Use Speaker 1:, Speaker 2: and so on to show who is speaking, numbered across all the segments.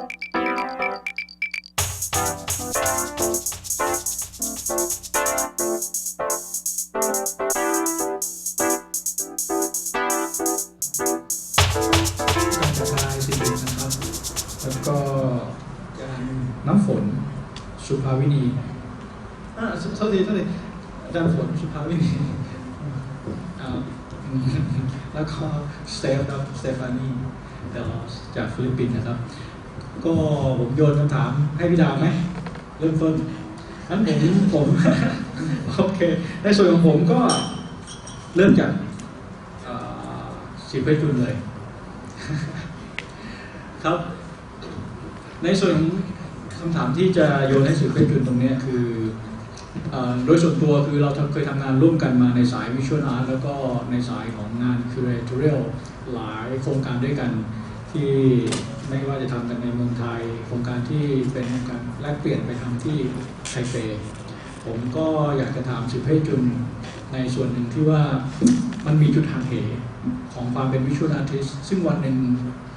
Speaker 1: แล้วก็น้ำฝนสุภาวินีโทษทีอาจารย์ฝนสุภาวินีแล้วก็สเตฟานีเดลอสจากฟิลิปปินส์นะครับก็ผมโยนคำถามให้พี่ดาวไหมเริ่มต้นนั้นผมโอเคในส่วนของผมก็เริ่มจากสิบเพชรจุนเลยครับในส่วนของคำถามที่จะโยนให้สื่อเพชรจุนตรงนี้คือโดยส่วนตัวคือเราเคยทำงานร่วมกันมาในสาย Visual Art แล้วก็ในสายของงาน Curatorial หลายโครงการด้วยกันที่ไม่ว่าจะทำกันในเมืองไทยโครงการที่เป็นการแลกเปลี่ยนไปทำที่ไทเปผมก็อยากจะถามสื่อเพชรจุนในส่วนหนึ่งที่ว่ามันมีจุดหักเหของความเป็น Visual Artist ซึ่งวันหนึ่ง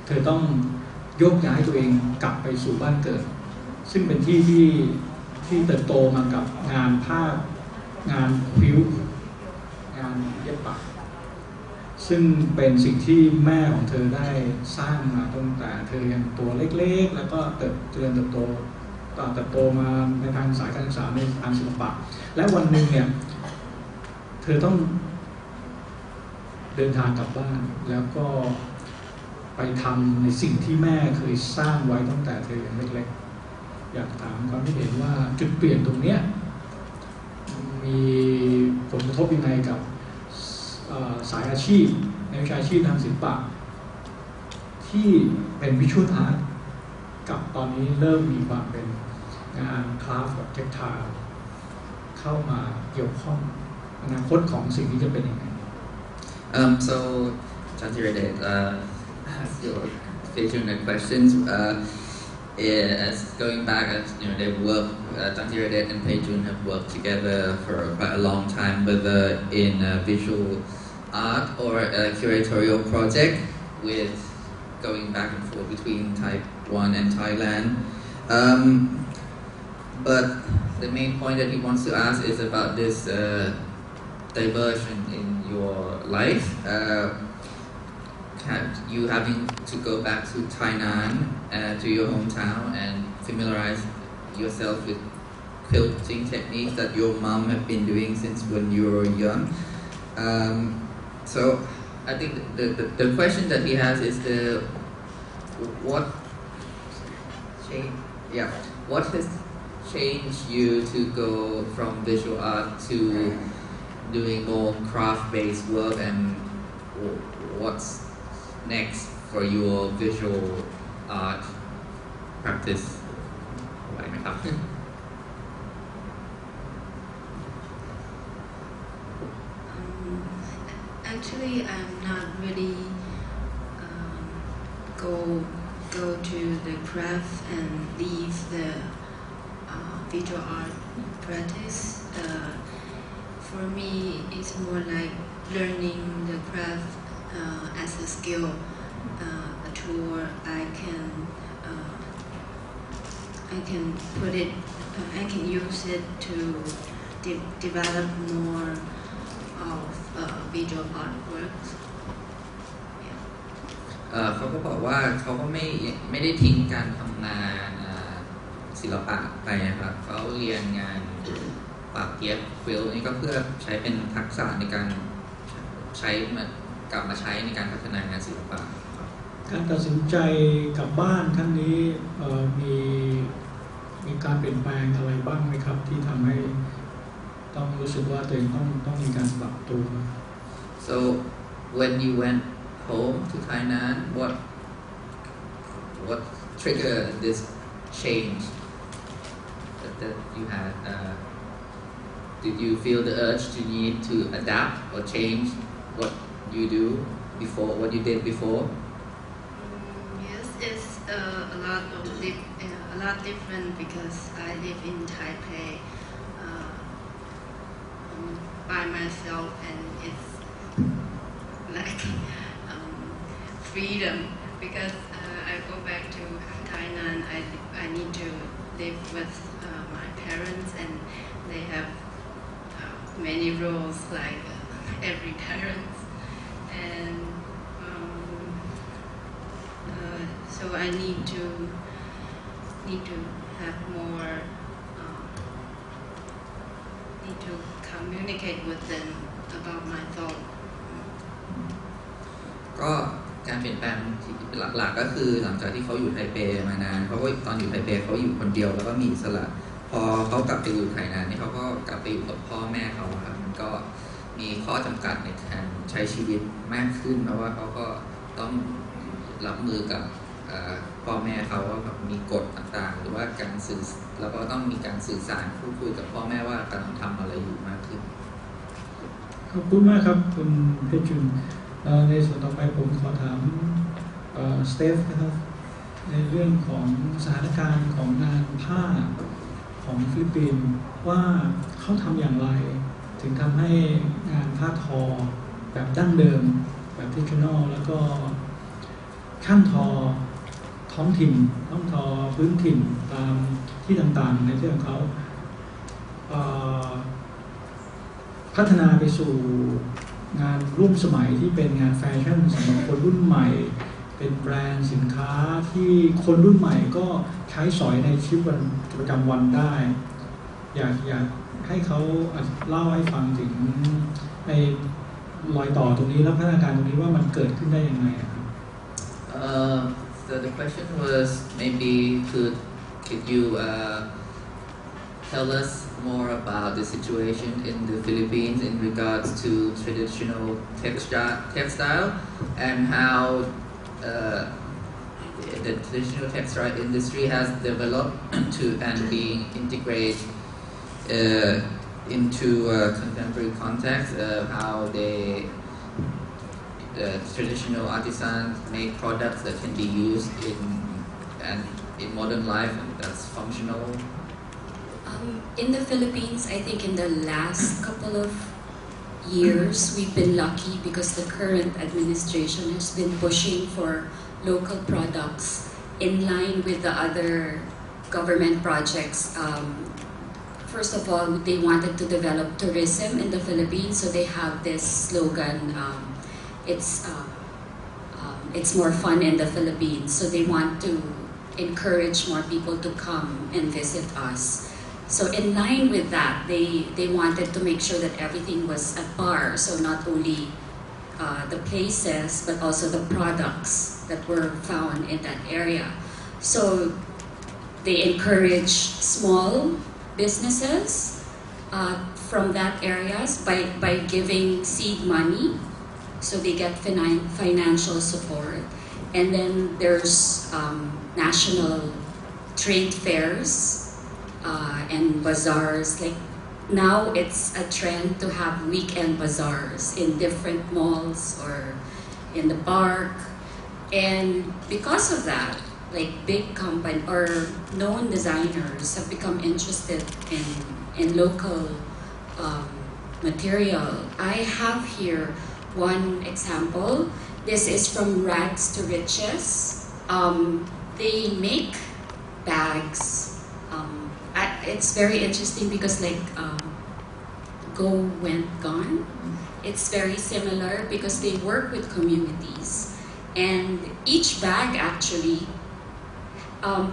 Speaker 1: เธอต้องโยกย้ายตัวเองกลับไปสู่บ้านเกิดซึ่งเป็นที่เติบโตมากับงานภาพงานคิ้วงานเย็บปักซึ่งเป็นสิ่งที่แม่ของเธอได้สร้างมาตั้งแต่เธอยังตัวเล็กๆแล้วก็เติบโตมาในทางสายการศึกษาในทางศิลปะและวันหนึ่งเนี่ยเธอต้องเดินทางกลับบ้านแล้วก็ไปทำในสิ่งที่แม่เคยสร้างไว้ตั้งแต่เธอยังเล็กๆอยากถามความคิดเห็นว่าจุดเปลี่ยนตรงนี้มีผลกระทบยังไงกับสายอาชีพในวิชาชีพทางศิลปะที่เป็นวิชวลอาร์ตกับตอนนี้เริ่มมีความเป็นงานคราฟต์กับเท็กไทล์เข้ามาเกี่ยวข้องอนาคตของสิ่งนี้จะเป็นยังไง
Speaker 2: So Jiradej, ask your Vision questions. As going back, as they've worked, Jiradej and Chun have worked together for quite a long time, whether in visual art or a curatorial project, with going back and forth between Taiwan and Thailand. But the main point that he wants to ask is about this diversion in your life. You having to go back to Thailand, to your hometown, and familiarize yourself with quilting techniques that your mom have been doing since when you were young. So I think the question that he has is what has changed you to go from visual art to doing more craft-based work, and what's next for your visual art practice?
Speaker 3: Actually, I'm not really go to the craft and leave the visual art practice. For me, it's more like learning the craft as a skill, a tool I can put it, I can use it to develop more of visual artworks.
Speaker 2: เขาก็บอกว่าเขาก็ไม่ได้ทิ้งการทำงานศิลปะไปนะครับเขาเรียนงานปักเย็บควิลนี่ก็เพื่อใช้เป็นทักษะในการใช้กลับมาใช้ในการพัฒนางานศิลปะ
Speaker 1: การตัดสินใจกลับบ้านครั้งนี้มีการเปลี่ยนแปลงอะไรบ้างไหมครับที่ทำให้ต้องรู้สึกว่าตัวเองต้องมีการปรับตัว
Speaker 2: So when you went home to Thailand, what triggered this change that you had? Did you feel the urge to need to adapt or change what you do before, what you did before?
Speaker 3: Yes, it's a lot different because I live in Taipei by myself, and it's like freedom because I go back to Thailand play roles like every parent, and so I need to have more need to communicate with them about my thought.
Speaker 2: ก็การเปลี่ยนแปลงหลักๆก็คือหลังจากที่เขาอยู่ไทเปมานานเพราะว่าตอนอยู่ไทเปเขาอยู่คนเดียวแล้วก็มีอิสระพอเขากลับไปอยู่ไทยนานนี่เขาก็กลับไปอยู่กับพ่อแม่เขาครับมันก็มีข้อจำกัดในการใช้ชีวิตมากขึ้นเพราะว่าเขาก็ต้องรับมือกับพ่อแม่เขาว่าแบบมีกฎต่างๆหรือว่าการสื่อแล้วก็ต้องมีการสื่อสารพูดคุยกับพ่อแม่ว่ากำลังทำอะไรอยู่มากขึ้น
Speaker 1: ขอบคุณมากครับคุณเพชรจุนในส่วนต่อไปผมขอถามสเตฟนะครับในเรื่องของสถานการณ์ของงานผ้าของฟิลิปปินส์ว่าเขาทำอย่างไรถึงทำให้งานผ้าทอแบบดั้งเดิมแบบทริดิชันนอลแล้วก็ขั้นทอท้องถิ่นต้องทอพื้นถิ่นตามที่ต่างๆในที่ของเขาพัฒนาไปสู่งานร่วมสมัยที่เป็นงานแฟชั่นสำหรับคนรุ่นใหม่เป็นแบรนด์สินค้าที่คนรุ่นใหม่ก็ใช้สอยในชีวิตประจำวันได้อยากให้เขาเล่าให้ฟังถึงในรอยต่อตรงนี้และพัฒนาการตรงนี้ว่ามันเกิดขึ้นได้ยังไงครับ
Speaker 2: So the question was maybe could you tell us more about the situation in the Philippines in regards to traditional textile and how the traditional textile industry has developed to and being integrated into contemporary context of how traditional artisans make products that can be used in modern life and that's functional.
Speaker 4: In the Philippines, I think in the last couple of years, we've been lucky because the current administration has been pushing for local products in line with the other government projects. First of all, they wanted to develop tourism in the Philippines, so they have this slogan, it's more fun in the Philippines. So they want to encourage more people to come and visit us. So in line with that, they wanted to make sure that everything was at par. So not only the places, but also the products that were found in that area. So they encourage small businesses from that areas by giving seed money. So they get financial support. And then there's national trade fairs and bazaars. Like now it's a trend to have weekend bazaars in different malls or in the park. And because of that, like big company or known designers have become interested in local material. I have here one example. This is from Rags to Riches. They make bags. It's very interesting because like Go Went Gone. It's very similar because they work with communities. And each bag actually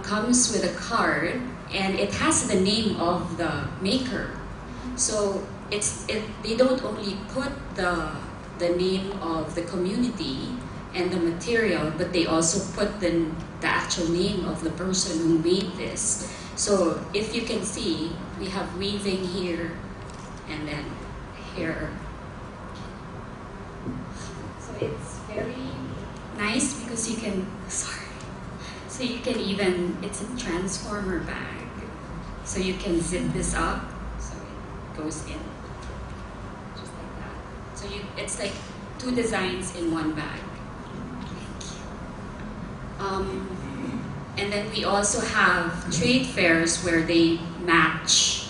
Speaker 4: comes with a card and it has the name of the maker. So they don't only put the name of the community and the material, but they also put the actual name of the person who made this. So if you can see, we have weaving here and then here. So it's very nice because you can, so you can even, it's a transformer bag. So you can zip this up, so it goes in, just like that. So it's like two designs in one bag. And then we also have trade fairs where they match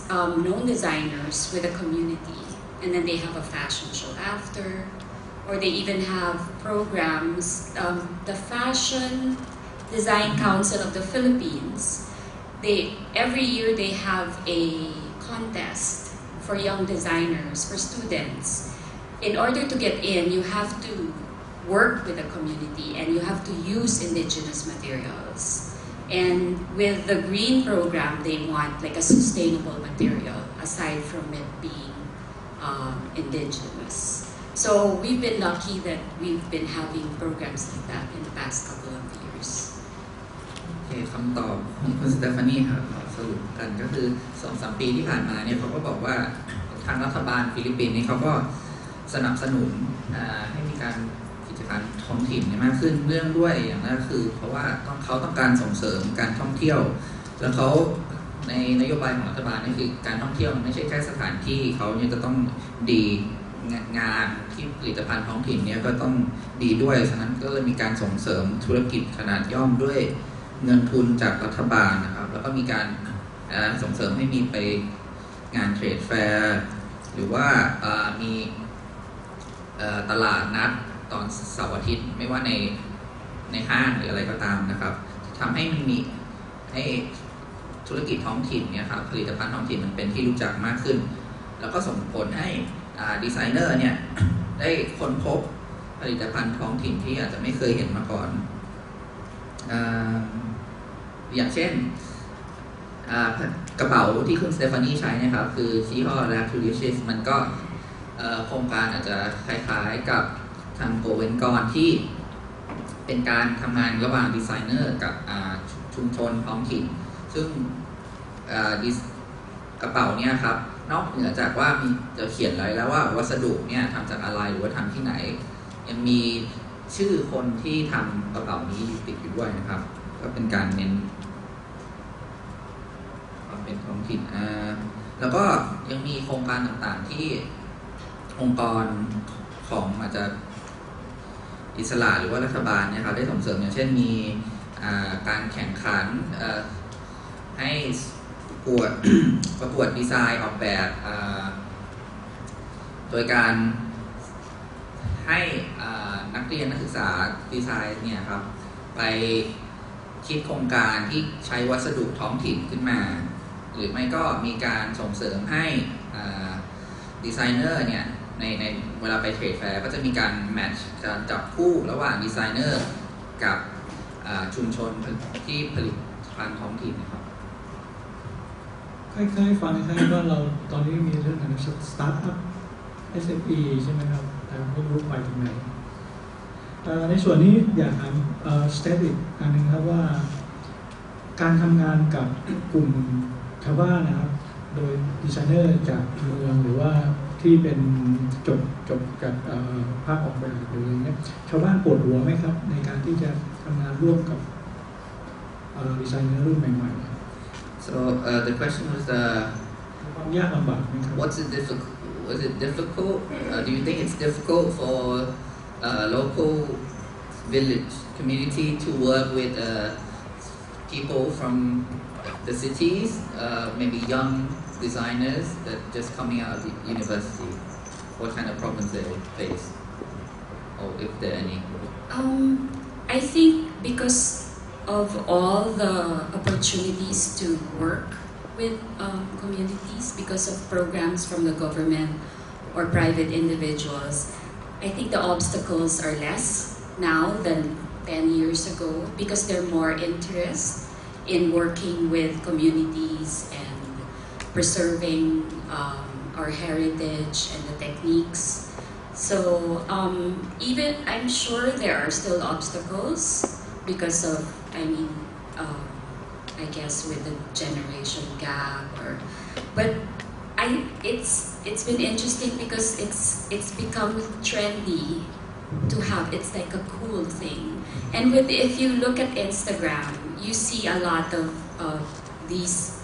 Speaker 4: known designers with a community. And then they have a fashion show after. Or they even have programs. The Fashion Design Council of the Philippines, every year they have a contest for young designers, for students. In order to get in, you have to work with the community and you have to use indigenous materials. And with the green program, they want like a sustainable material aside from it being indigenous. So we've been lucky that we've been having programs like that in the past couple of years.
Speaker 2: โอเคคำตอบของคุณสเตฟานีครับสรุปกันก็คือ 2-3 ปีที่ผ่านมาเนี่ยเขาก็บอกว่าทางรัฐบาลฟิลิปปินส์นี่เขาก็สนับสนุนให้มีการกิจการท้องถิ่นมากขึ้นเรื่องด้วยอย่างนั้นคือเพราะว่าเขาต้องการส่งเสริมการท่องเที่ยวแล้วเขาในนโยบายของรัฐบาลนี่คือการท่องเที่ยวมันไม่ใช่แค่สถานที่เขาเนี่ยจะต้องดีงานที่ผลิตภัณฑ์ท้องถิ่นเนี่ยก็ต้องดีด้วยฉะนั้นก็เลยมีการส่งเสริมธุรกิจขนาดย่อมด้วยเงินทุนจากรัฐบาลนะครับแล้วก็มีการส่งเสริมให้มีไปงานเทรดแฟร์หรือว่ามีตลาดนัดตอนเสาร์อาทิตย์ไม่ว่าในห้างหรืออะไรก็ตามนะครับทำให้มันมีให้ธุรกิจท้องถิ่นเนี่ยครับผลิตภัณฑ์ท้องถิ่นมันเป็นที่รู้จักมากขึ้นแล้วก็ส่งผลให้ดีไซเนอร์เนี่ยได้ค้นพบผลิตภัณฑ์ท้องถิ่นที่อาจจะไม่เคยเห็นมาก่อนอย่างเช่นกระเป๋าที่คุณสเตฟานีใช้นะครับคือยี่ห้อ Rapturicious มันก็โครงการอาจจะคล้ายๆกับทางโกเวนกรที่เป็นการทำงานระหว่างดีไซเนอร์กับชุมชนท้องถิ่นซึ่งกระเป๋าเนี่ยครับนอกเหนือจากว่ามีจะเขียนไว้แล้วว่าวัสดุเนี่ยทำจากอะไรหรือว่าทำที่ไหนยังมีชื่อคนที่ทำกระเป๋านี้ติดอยู่ด้วยนะครับก็เป็นการเน้นความเป็นท้องถิ่นแล้วก็ยังมีโครงการต่างๆที่องค์กรของอาจจะอิสระหรือว่ารัฐบาลเนี่ยครับได้ส่งเสริมอย่างเช่นมีการแข่งขันให้ประกวดดีไซน์ออกแบบโดยการให้นักเรียนนักศึกษาดีไซน์เนี่ยครับไปคิดโครงการที่ใช้วัสดุท้องถิ่นขึ้นมาหรือไม่ก็มีการส่งเสริมให้ดีไซเนอร์เนี่ยในเวลาไปเทรดแฟร์ก็จะมีการแมทช์การจับคู่ระหว่างดีไซเนอร์กับชุมชนที่ผลิตภัณฑ์ท้องถิ่นนะครับ
Speaker 1: คล้ายๆฟังคล้ายๆว่าเราตอนนี้มีเรื่องของสตาร์ทอัพ SME ใช่ไหมครับแต่ไม่รู้ไปถึงไหนในส่วนนี้อยากถามสเตทอีกอันหนึ่งครับว่าการทำงานกับกลุ่มชาวบ้านนะครับโดยดีไซเนอร์จากเมืองหรือว่าที่เป็นจบจากภาคออกแบบหรืออะไรเงี้ยชาวบ้านปวดหัวไหมครับในการที่จะทำงานร่วมกับดีไซเนอร์รุ่นใหม่ๆ
Speaker 2: So the question was was it difficult? Do you think it's difficult for local village community to work with people from the cities, maybe young designers that just coming out of the university? What kind of problems they face, or if there are any?
Speaker 4: I think because of all the opportunities to work with communities because of programs from the government or private individuals, I think the obstacles are less now than 10 years ago because there's more interest in working with communities and preserving our heritage and the techniques. So even I'm sure there are still obstacles because of, I guess with the generation gap but it's been interesting because it's become trendy to have, it's like a cool thing. And if you look at Instagram, you see a lot of this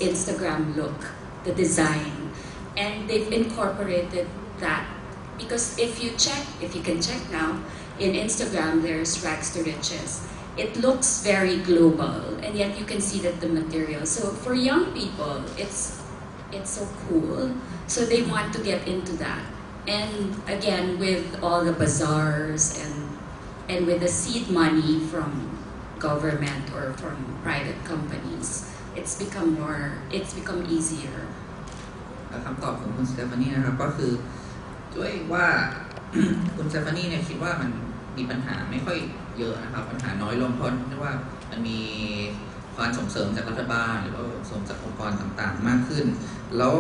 Speaker 4: Instagram look, the design, and they've incorporated that because if you can check now in Instagram, there's rags to riches. It looks very global, and yet you can see that the material. So for young people, it's so cool. So they want to get into that. And again, with all the bazaars and with the seed money from government or from private companies, it's become easier.
Speaker 2: คำตอบของคุณสเตฟานีนะครับก็คือด้วยว่า คุณสเตฟานีเนี่ยคิดว่ามันมีปัญหาไม่ค่อยเยอะนะครับปัญหาน้อยลงเพราะว่ามันมีการส่งเสริมจากรัฐบาลหรือว่าส่งเสริมจากองค์กรต่างๆมากขึ้นแล้ว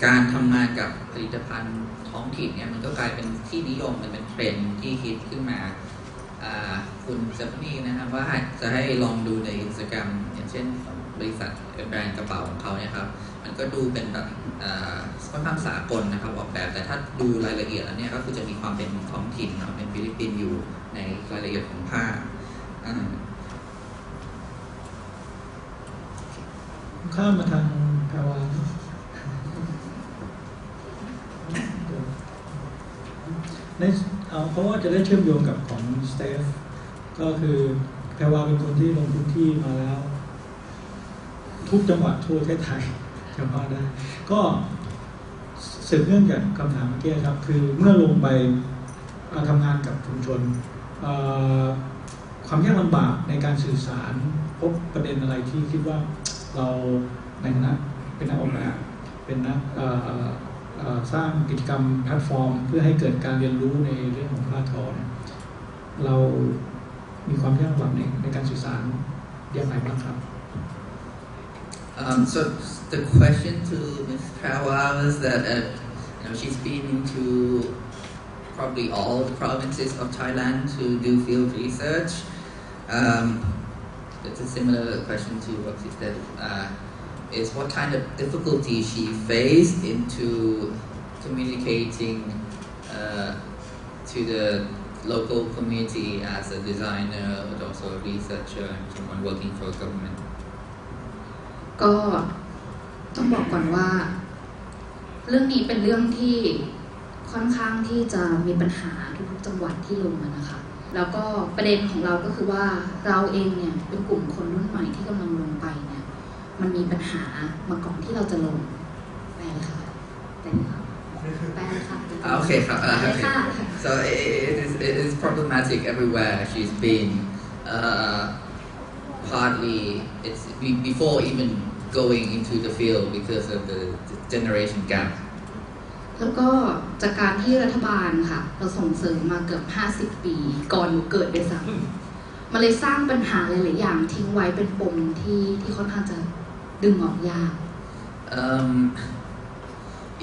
Speaker 2: การทำงานกับผลิตภัณฑ์ท้องถิ่นเนี่ยมันก็กลายเป็นที่นิยมมันเป็นเทรนด์ที่คิดขึ้นมาคุณสเตฟานีนะครับว่าจะให้ลองดูใน Instagram อย่างเช่นบริษัทแบรนด์กระเป๋าของเขาเนี่ยครับมันก็ดูเป็นแบบค่อนข้างสากลนะครับออกแบบแต่ถ้าดูรายละเอียดแล้วเนี่ยก็คือจะมีความเป็นท้องถิ่นเป็นฟิลิปปินส์อยู่ในรายละเอียดของผ้า
Speaker 1: ข้ามมาทางแพรวาเพราะว่าจะได้เชื่อมโยงกับของสเตฟก็คือแพรวาเป็นคนที่ลงพื้นที่มาแล้วทุกจังหวัดทั่วประเทศไทยจะพาได้ก็สืบเนื่องจากคำถามเมื่อกี้ครับคือเมื่อลงไปทำงานกับชุมชนความยากลำบากในการสื่อสารพบประเด็นอะไรที่คิดว่าเราในฐานะเป็นนักออกแบบเป็นนักสร้างกิจกรรมแพลตฟอร์มเพื่อให้เกิดการเรียนรู้ในเรื่องของผ้าทอเนี่ยเรามีความยากลำบากในการสื่อสารอย่างไรบ้างครับ
Speaker 2: So the question to Ms. Phraeva was that she's been into probably all the provinces of Thailand to do field research. It's a similar question to what she said. Is what kind of difficulty she faced into communicating to the local community as a designer, but also a researcher and someone working for a government.
Speaker 5: ก็ต้องบอกก่อนว่าเรื่องนี้เป็นเรื่องที่ค่อนข้างที่จะมีปัญหาทุกๆจังหวัดที่ลงมานะคะแล้วก็ประเด็นของเราก็คือว่าเราเองเนี่ยเป็นกลุ่มคนรุ่นใหม่ที่กำลังลงไปเนี่ยมันมีปัญหามาก่อนที่เราจะลงแปลเลยค่ะแปลเลยค่ะ
Speaker 2: Okay, so it is problematic everywhere she's been. Partly it's before even going into the field because of the generation gap.
Speaker 5: แล้วก็จากการที่รัฐบาลค่ะเราส่งเสริมมาเกือบ50 ปีก่อนหนูเกิดด้วยซ้ำมันเลยสร้างปัญหาหลายๆอย่างทิ้งไว้เป็นปมที่ค่อนข้างจะดึงออกยาก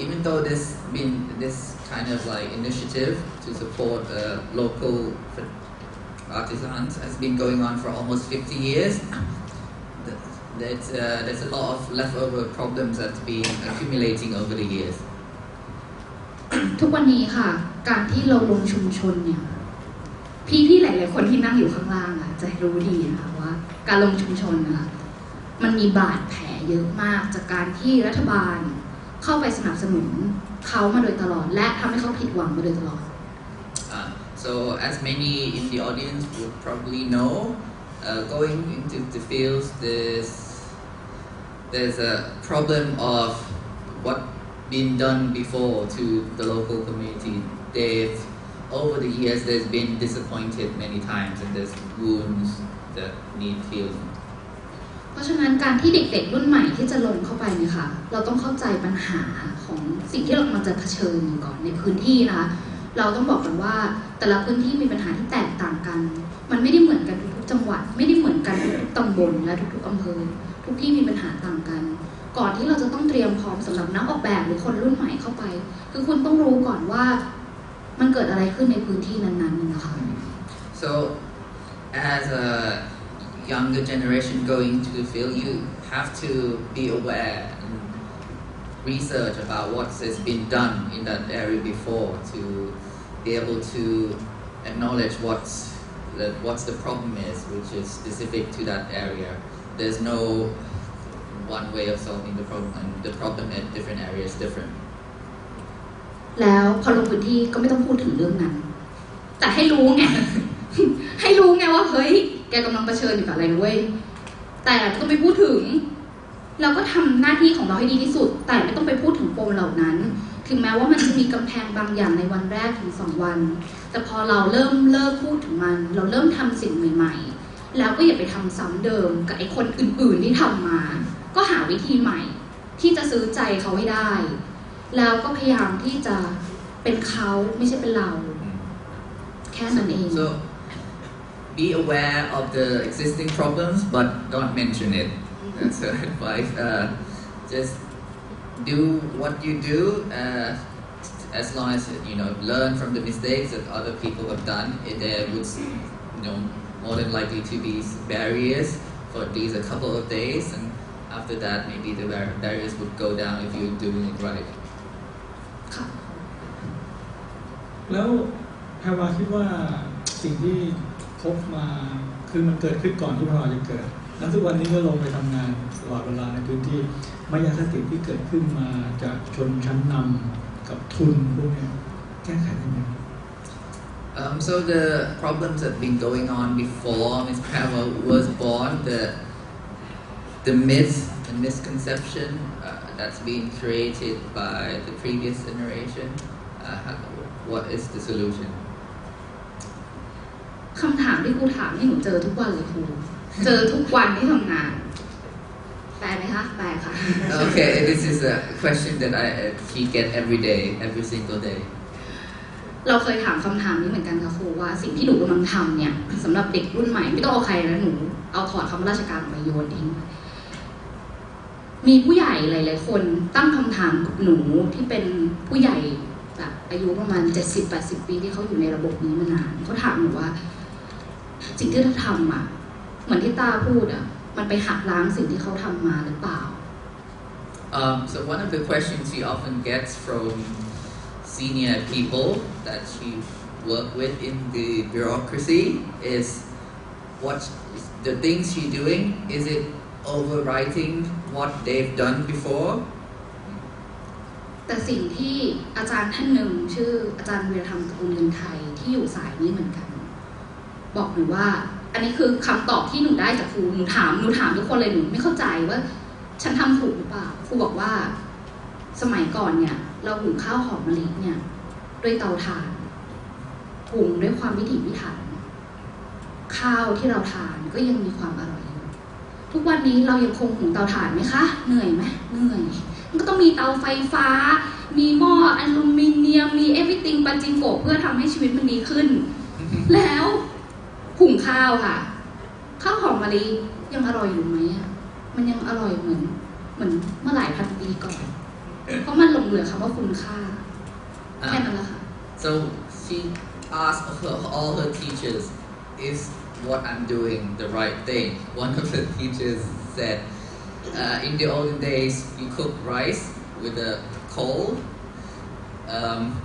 Speaker 2: Even though there's been this kind of like initiative to support local artisans has been going on for almost 50 years, there's a lot of leftover problems that's been accumulating over the years.
Speaker 5: ทุกวันนี้ค่ะการที่เราลงชุมชนเนี่ยพี่ๆหลายๆคนที่นั่งอยู่ข้างล่างอ่ะจะรู้ดีนะคะว่าการลงชุมชนนะคะมันมีบาดแผลเยอะมากจากการที่รัฐบาลเข้าไปสนับสนุนเขามาโดยตลอดและทำให้เขาผิดหวังมาโดยตลอด
Speaker 2: So as many in the audience would probably know, going into the fields, there's a problem of what been done before to the local community. Over the years, there's been disappointed many times, and there's wounds that need healing.
Speaker 5: เพราะฉะนั้นการที่เด็กๆรุ่นใหม่ที่จะลงเข้าไปเนี่ยค่ะเราต้องเข้าใจปัญหาของสิ่งที่เรากำลังจะเผชิญอยู่ก่อนในพื้นที่นะคะเราต้องบอกกันว่าแต่ละพื้นที่มีปัญหาที่แตกต่างกันมันไม่ได้เหมือนกันทุกๆจังหวัดไม่ได้เหมือนกันทุกๆตำบลและทุกๆอำเภอทุกที่มีปัญหาต่างกันก่อนที่เราจะต้องเตรียมพร้อมสำหรับนักออกแบบหรือคนรุ่นใหม่เข้าไปคือคุณต้องรู้ก่อนว่ามันเกิดอะไรขึ้นในพื้นที่นั้นๆนะคะ
Speaker 2: So as a younger generation going to the field, you have to be aware and research about what has been done in that area before to be able to acknowledge what's the problem is, which is specific to that area. There's no one way of solving the problem, and the problem in different areas is different.
Speaker 5: แล้วพอลงพื้นที่ก็ไม่ต้องพูดถึงเรื่องนั้น แต่ให้รู้ไง ให้รู้ไงว่าเฮ้ยแกกำลังเผชิญอยู่กับอะไรเว้ยแต่ต้องไปพูดถึงเราก็ทำหน้าที่ของเราให้ดีที่สุดแต่ไม่ต้องไปพูดถึงปมเหล่านั้นถึงแม้ว่ามันจะมีกำแพงบางอย่างในวันแรกถึง2 วันแต่พอเราเริ่มเลิกพูดถึงมันเราเริ่มทำสิ่งใหม่ๆแล้วก็อย่าไปทำซ้ำเดิมกับไอ้คนอื่นๆที่ทำมาก็หาวิธีใหม่ที่จะซื้อใจเขาให้ได้ แล้วก็พยายามที่จะเป็นเขาไม่ใช่เป็นเราแค่นั้นเอง
Speaker 2: So be aware of the existing problems but don't mention it. That's her advice. Just do what you do as long as learn from the mistakes that other people have done. There would more than likely to be barriers for at least a couple of days, and after that maybe the barriers would go down if you're doing it right.
Speaker 1: แล้วแพรวาคิดว่าสิ่งที่พบมาคือมันเกิดขึ้นก่อนที่แพรวาจะเกิดแล้วทุกวันนี้ก็ลงไปทำงานตลอดเวลาในพื้นที่มายาคติที่เกิดขึ้นมาจากชนชั้นนำกับทุนพวกนี้แก้ไขยังไง
Speaker 2: So the problems that have been going on before Ms. Phraeva was born, the myth and misconception that's been created by the previous generation. What is the solution?
Speaker 5: คำถามที่ครูถามนี่หนูเจอทุกวันเลยครูเจอทุกวันที่ทำงานแปลไหมคะแปลค่ะ
Speaker 2: Okay, this is a question that he get every day, every single day.
Speaker 5: เราเคยถามคำถามนี้เหมือนกันค่ะครูว่าสิ่งที่หนูกำลังทำเนี่ยสำหรับเด็กรุ่นใหม่ไม่ต้องเอาใครนะหนูเอาถอดคำราชการออกมาโยนเองมีผู้ใหญ่หลายๆคนตั้งคำถามกับหนูที่เป็นผู้ใหญ่แบบอายุประมาณ 70-80 ปีที่เขาอยู่ในระบบนี้มานานเขาถามหนูว่าสิ่งที่เขาทำอ่ะเหมือนที่ตาพูดอ่ะมันไปหักล้างสิ่งที่เขาทำมาหรือเปล่า
Speaker 2: So one of the questions she often gets from senior people that she work with in the bureaucracy is what the things she's doing, is it overwriting what they've done before?
Speaker 5: แต่สิ่งที่อาจารย์ท่านหนึ่งชื่ออาจารย์วีรธรรมตระกูลเงินไทยที่อยู่สายนี้เหมือนกันบอกหนูว่าอันนี้คือคำตอบที่หนูได้จากครูหนูถามทุกคนเลยหนูไม่เข้าใจว่าฉันทำถูกหรือเปล่าครูบอกว่าสมัยก่อนเนี่ยเราหุงข้าวหอมมะลิเนี่ยด้วยเตาถ่านหุงด้วยความพิถีพิถันข้าวที่เราทานก็ยังมีความอร่อยอยู่ทุกวันนี้เรายังคงหุงเตาถ่านไหมคะเหนื่อยไหมเหนื่อยมันก็ต้องมีเตาไฟฟ้ามีหม้ออลูมิเนียมมี everything ปันจิงโกะเพื่อทำให้ชีวิตมันดีขึ้น แล้วหุงข้าวค่ะข้าวหอมมะลิยังอร่อยอยู่ไหมมันยังอร่อยเหมือนเมื่อหลายพันปีก่อนเพราะมันหลงเหลือคำว่าคุณค่าแค่นั้นแหละค่ะ
Speaker 2: So she asked all her teachers, is what I'm doing the right thing? One of the teachers said, in the olden days you cook rice with a coal,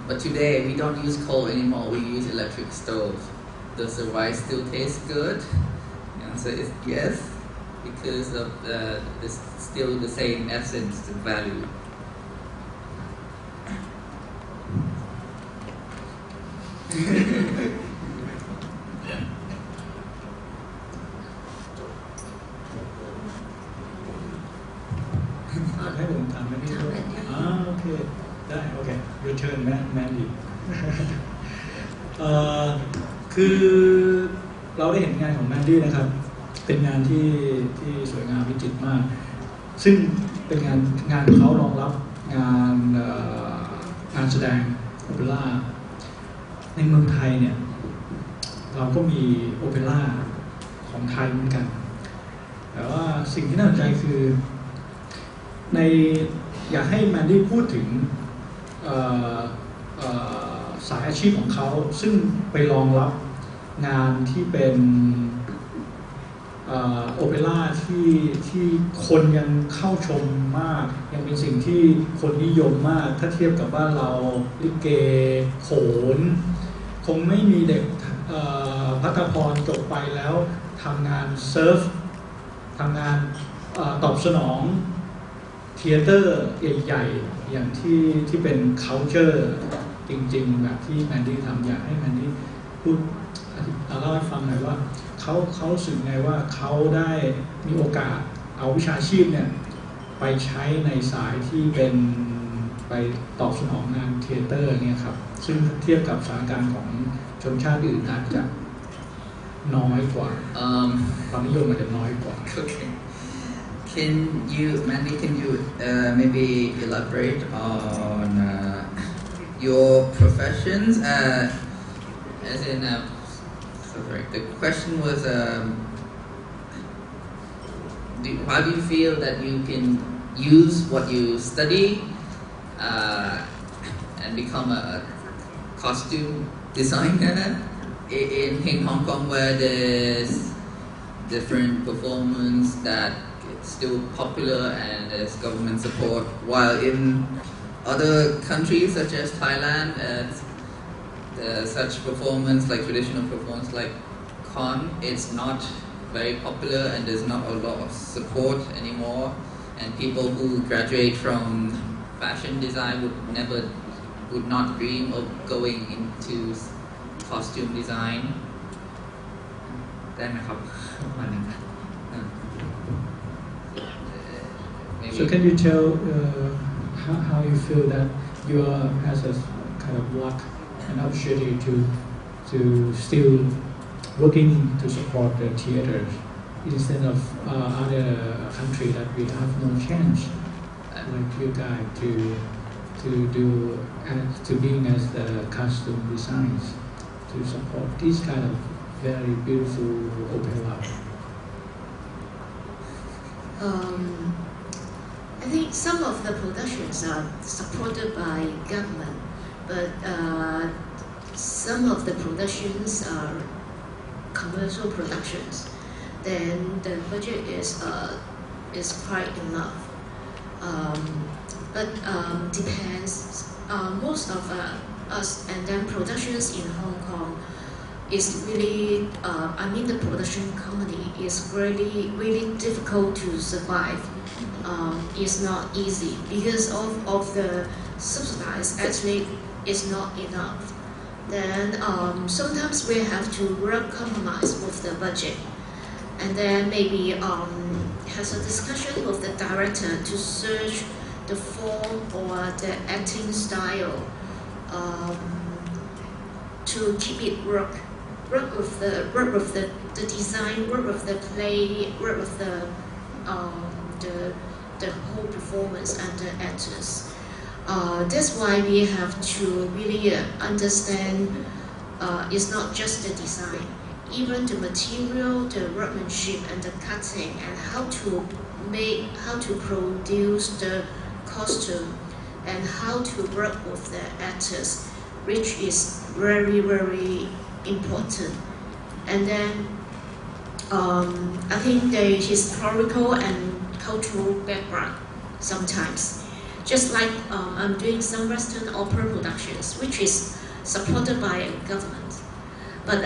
Speaker 2: but today we don't use coal anymore, we use electric stove. Does the rice still taste good? The answer is yes, because of still the same essence and value.
Speaker 1: ให้ผมถามแมนดี้ด้วยโอเคได้โอเค your turn แมนดี้คือเราได้เห็นงานของแมนดี้นะครับเป็นงานที่สวยงามวิจิตรมากซึ่งเป็นงานของเขารองรับงานแสดงโอเปร่าในเมืองไทยเนี่ยเราก็มีโอเปร่าของไทยเหมือนกันแต่ว่าสิ่งที่น่าสนใจคืออยากให้แมนดี้พูดถึงสายอาชีพของเขาซึ่งไปรองรับงานที่เป็นโอเปร่าที่คนยังเข้าชมมากยังเป็นสิ่งที่คนนิยมมากถ้าเทียบกับบ้านเราลิเกโขนคงไม่มีเด็กภัตพรจบไปแล้วทำงานเซิร์ฟทำงานตอบสนองเธียเตอร์ใหญ่ๆอย่างที่เป็น culture จริงๆแบบที่แมนดี้ทำอยากให้แมนดี้พูดเล่าให้ฟังหน่อยว่าเขาสึกไงว่าเขาได้มีโอกาสเอาวิชาชีพเนี่ยไปใช้ในสายที่เป็นไปตอบสนองงานเธียเตอร์เนี่ยครับซึ่งเทียบกับสถานการณ์ของชนชาติอื่นอาจจะน้อยกว่าความนิยมอาจจะน้อยกว่า
Speaker 2: Okay. Mandy, can you maybe elaborate on your professions? As in, sorry, the question was, how do you feel that you can use what you study and become a costume designer in Hong Kong, where there's different performance that is still popular and there's government support, while in other countries such as Thailand, such performance like traditional performance like Khon, it's not very popular and there's not a lot of support anymore, and people who graduate from fashion design would not dream of going into costume design. ได้ไหมครับ
Speaker 1: So can you tell how you feel that you are as a kind of luck and opportunity to still working to support the theaters instead of other country that we have no chance like you guys to being as the costume designs to support this kind of very beautiful opera.
Speaker 6: I think some of the productions are supported by government, but some of the productions are commercial productions. Then the budget is quite enough, but depends. Most of us and then productions in Hong Kong is really, the production company is really difficult to survive. It's not easy because of the subsidies actually is not enough. Then sometimes we have to work compromise with the budget, and then maybe has a discussion with the director to search the form or the acting style to keep it work with the design, work with the play, work with the whole performance and the actors. That's why we have to really understand it's not just the design, even the material, the workmanship and the cutting, and how to produce the costume and how to work with the actors, which is very important. And then I think the historical and cultural background sometimes. Just like I'm doing some Western opera productions, which is supported by government. But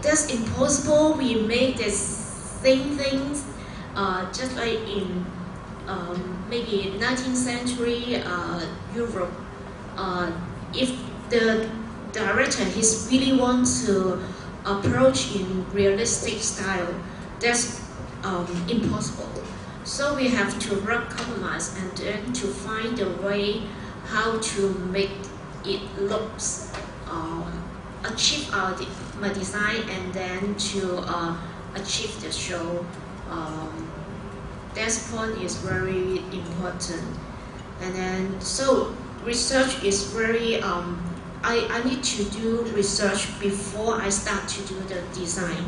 Speaker 6: that's impossible. We make the same things just like in maybe 19th century Europe. If the director really wants to approach in realistic style, that's impossible. So we have to work compromise and then to find a way how to make it looks achieve my design and then to achieve the show. That point is very important. And then so research is very I need to do research before I start to do the design.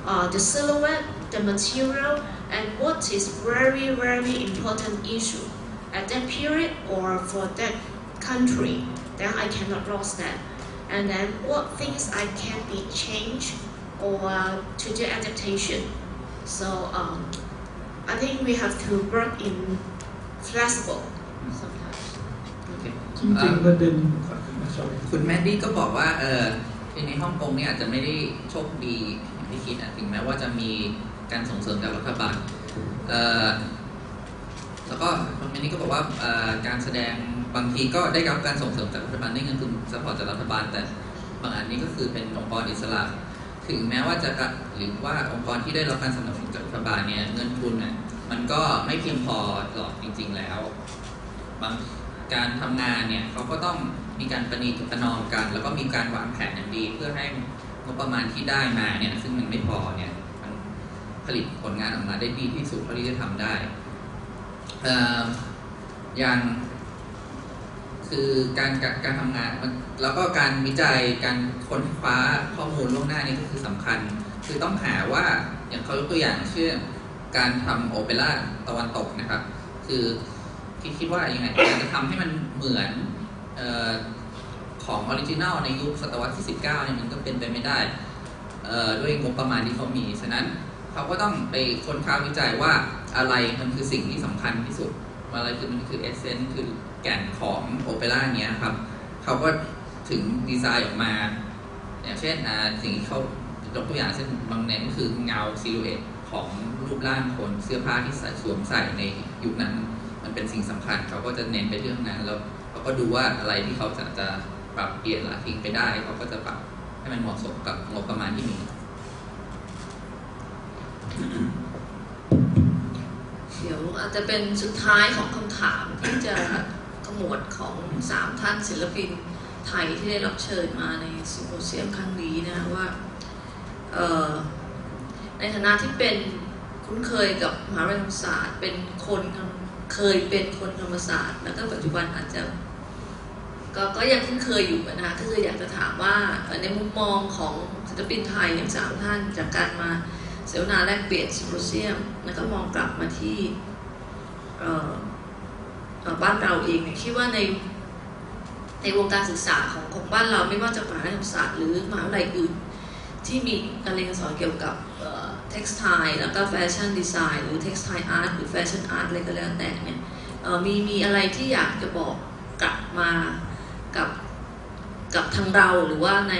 Speaker 6: The silhouette, the material, and what is very important issue at that period or for that country, then I cannot lose that. And then what things I can be changed or to do adaptation. So I think we have to work in flexible sometimes.
Speaker 2: Okay.
Speaker 1: จริงๆประเด็น
Speaker 2: คุณแมนดี้ก็บอกว่าในฮ่องกงเนี่ยอาจจะไม่ได้โชคดีอย่างที่คิดถึงแม้ว่าจะมีการส่งเสริมจากรัฐบาลแล้วก็คุณแมนดี้ก็บอกว่าการแสดงบางทีก็ได้รับการส่งเสริมจากรัฐบาลได้เงินทุนซัพพอร์ตจากรัฐบาลแต่บางอันนี้ก็คือเป็นองค์กรอิสระถึงแม้ว่าจะหรือว่าองค์กรที่ได้รับการสนับสนุนจากรัฐบาลเนี่ยเงินทุนเนี่ยมันก็ไม่เพียงพอหรอกจริงๆแล้วบางการทำงานเนี่ยเขาก็ต้องมีการประนีประนอมกันแล้วก็มีการวางแผนอย่างดีเพื่อให้งบประมาณที่ได้มาเนี่ยซึ่งมันไม่พอเนี่ยมันผ ลิตผลงานออกมาได้ดีที่สุดเท่าที่จะทำได้อย่างคือการทำงานแล้วก็การวิจัยการค้นคว้าข้อมูลล่วงหน้านี่ก็คือสำคัญคือต้องหาว่าอย่างเขายกตัวอย่างเช่นการทำโอเปร่าตะวันตกนะครับคือคิดว่ายังไงจะทำให้มันเหมือนของออริจินัลในยุคศตวรรษที่19เนี่ยมันก็เป็นไปไม่ได้ด้วยงบประมาณที่เขามีฉะนั้นเขาก็ต้องไปค้นคว้าวิจัยว่าอะไรมันคือสิ่งที่สำคัญที่สุดอะไรคือมันคือเอเซนส์คือแก่นของโอเปร่าเนี้ยครับเขาก็ถึงดีไซน์ออกมาอย่างเช่นสิ่งที่เขายกตัวอย่างเช่นบางแนวก็คือเงาซิลูเอตของรูปร่างคนเสื้อผ้าที่สวมใส่ในยุคนั้นมันเป็นสิ่งสำคัญเขาก็จะเน้นไปเรื่องนั้นแล้วเขาก็ดูว่าอะไรที่เขาจะปรับเปลี่ยนละทิ้งไปได้เขาก็จะปรับให้มันเหมาะสมกับงบประมาณที่มี
Speaker 6: เดี๋ยวอาจจะเป็นสุดท้ายของคำถามที่จะขมวดของ3ท่านศิลปินไทยที่ได้รับเชิญมาในซิมโพเซียมครั้งนี้นะว่าในฐานะที่เป็นคุ้นเคยกับมหาวิทยาลัยธรรมศาสตร์เป็นคนเคยเป็นคนธรรมศาสตร์แล้วก็ปัจจุบันอาจจะก็ยังคุ้นเคยอยู่นะคะก็คืออยากจะถามว่าในมุมมองของศิลปินไทยอย่าง3ท่านจากการมาเสวนาแลกเปลี่ยนซิมโพเซียมแล้วก็มองกลับมาที่บ้านเราเองเนี่ยคิดว่าในวงการศึกษาของบ้านเราไม่ว่าจะมหาวิทยาลัยธรรมศาสตร์หรือมหาวิทยาลัยอื่นที่มีการเรียนการสอนเกี่ยวกับtextile แล้วก็ fashion design หรือ textile art หรือ fashion art อะไรก็แล้วแต่เนี่ยมีอะไรที่อยากจะบอกกลับมากับทางเราหรือว่าใน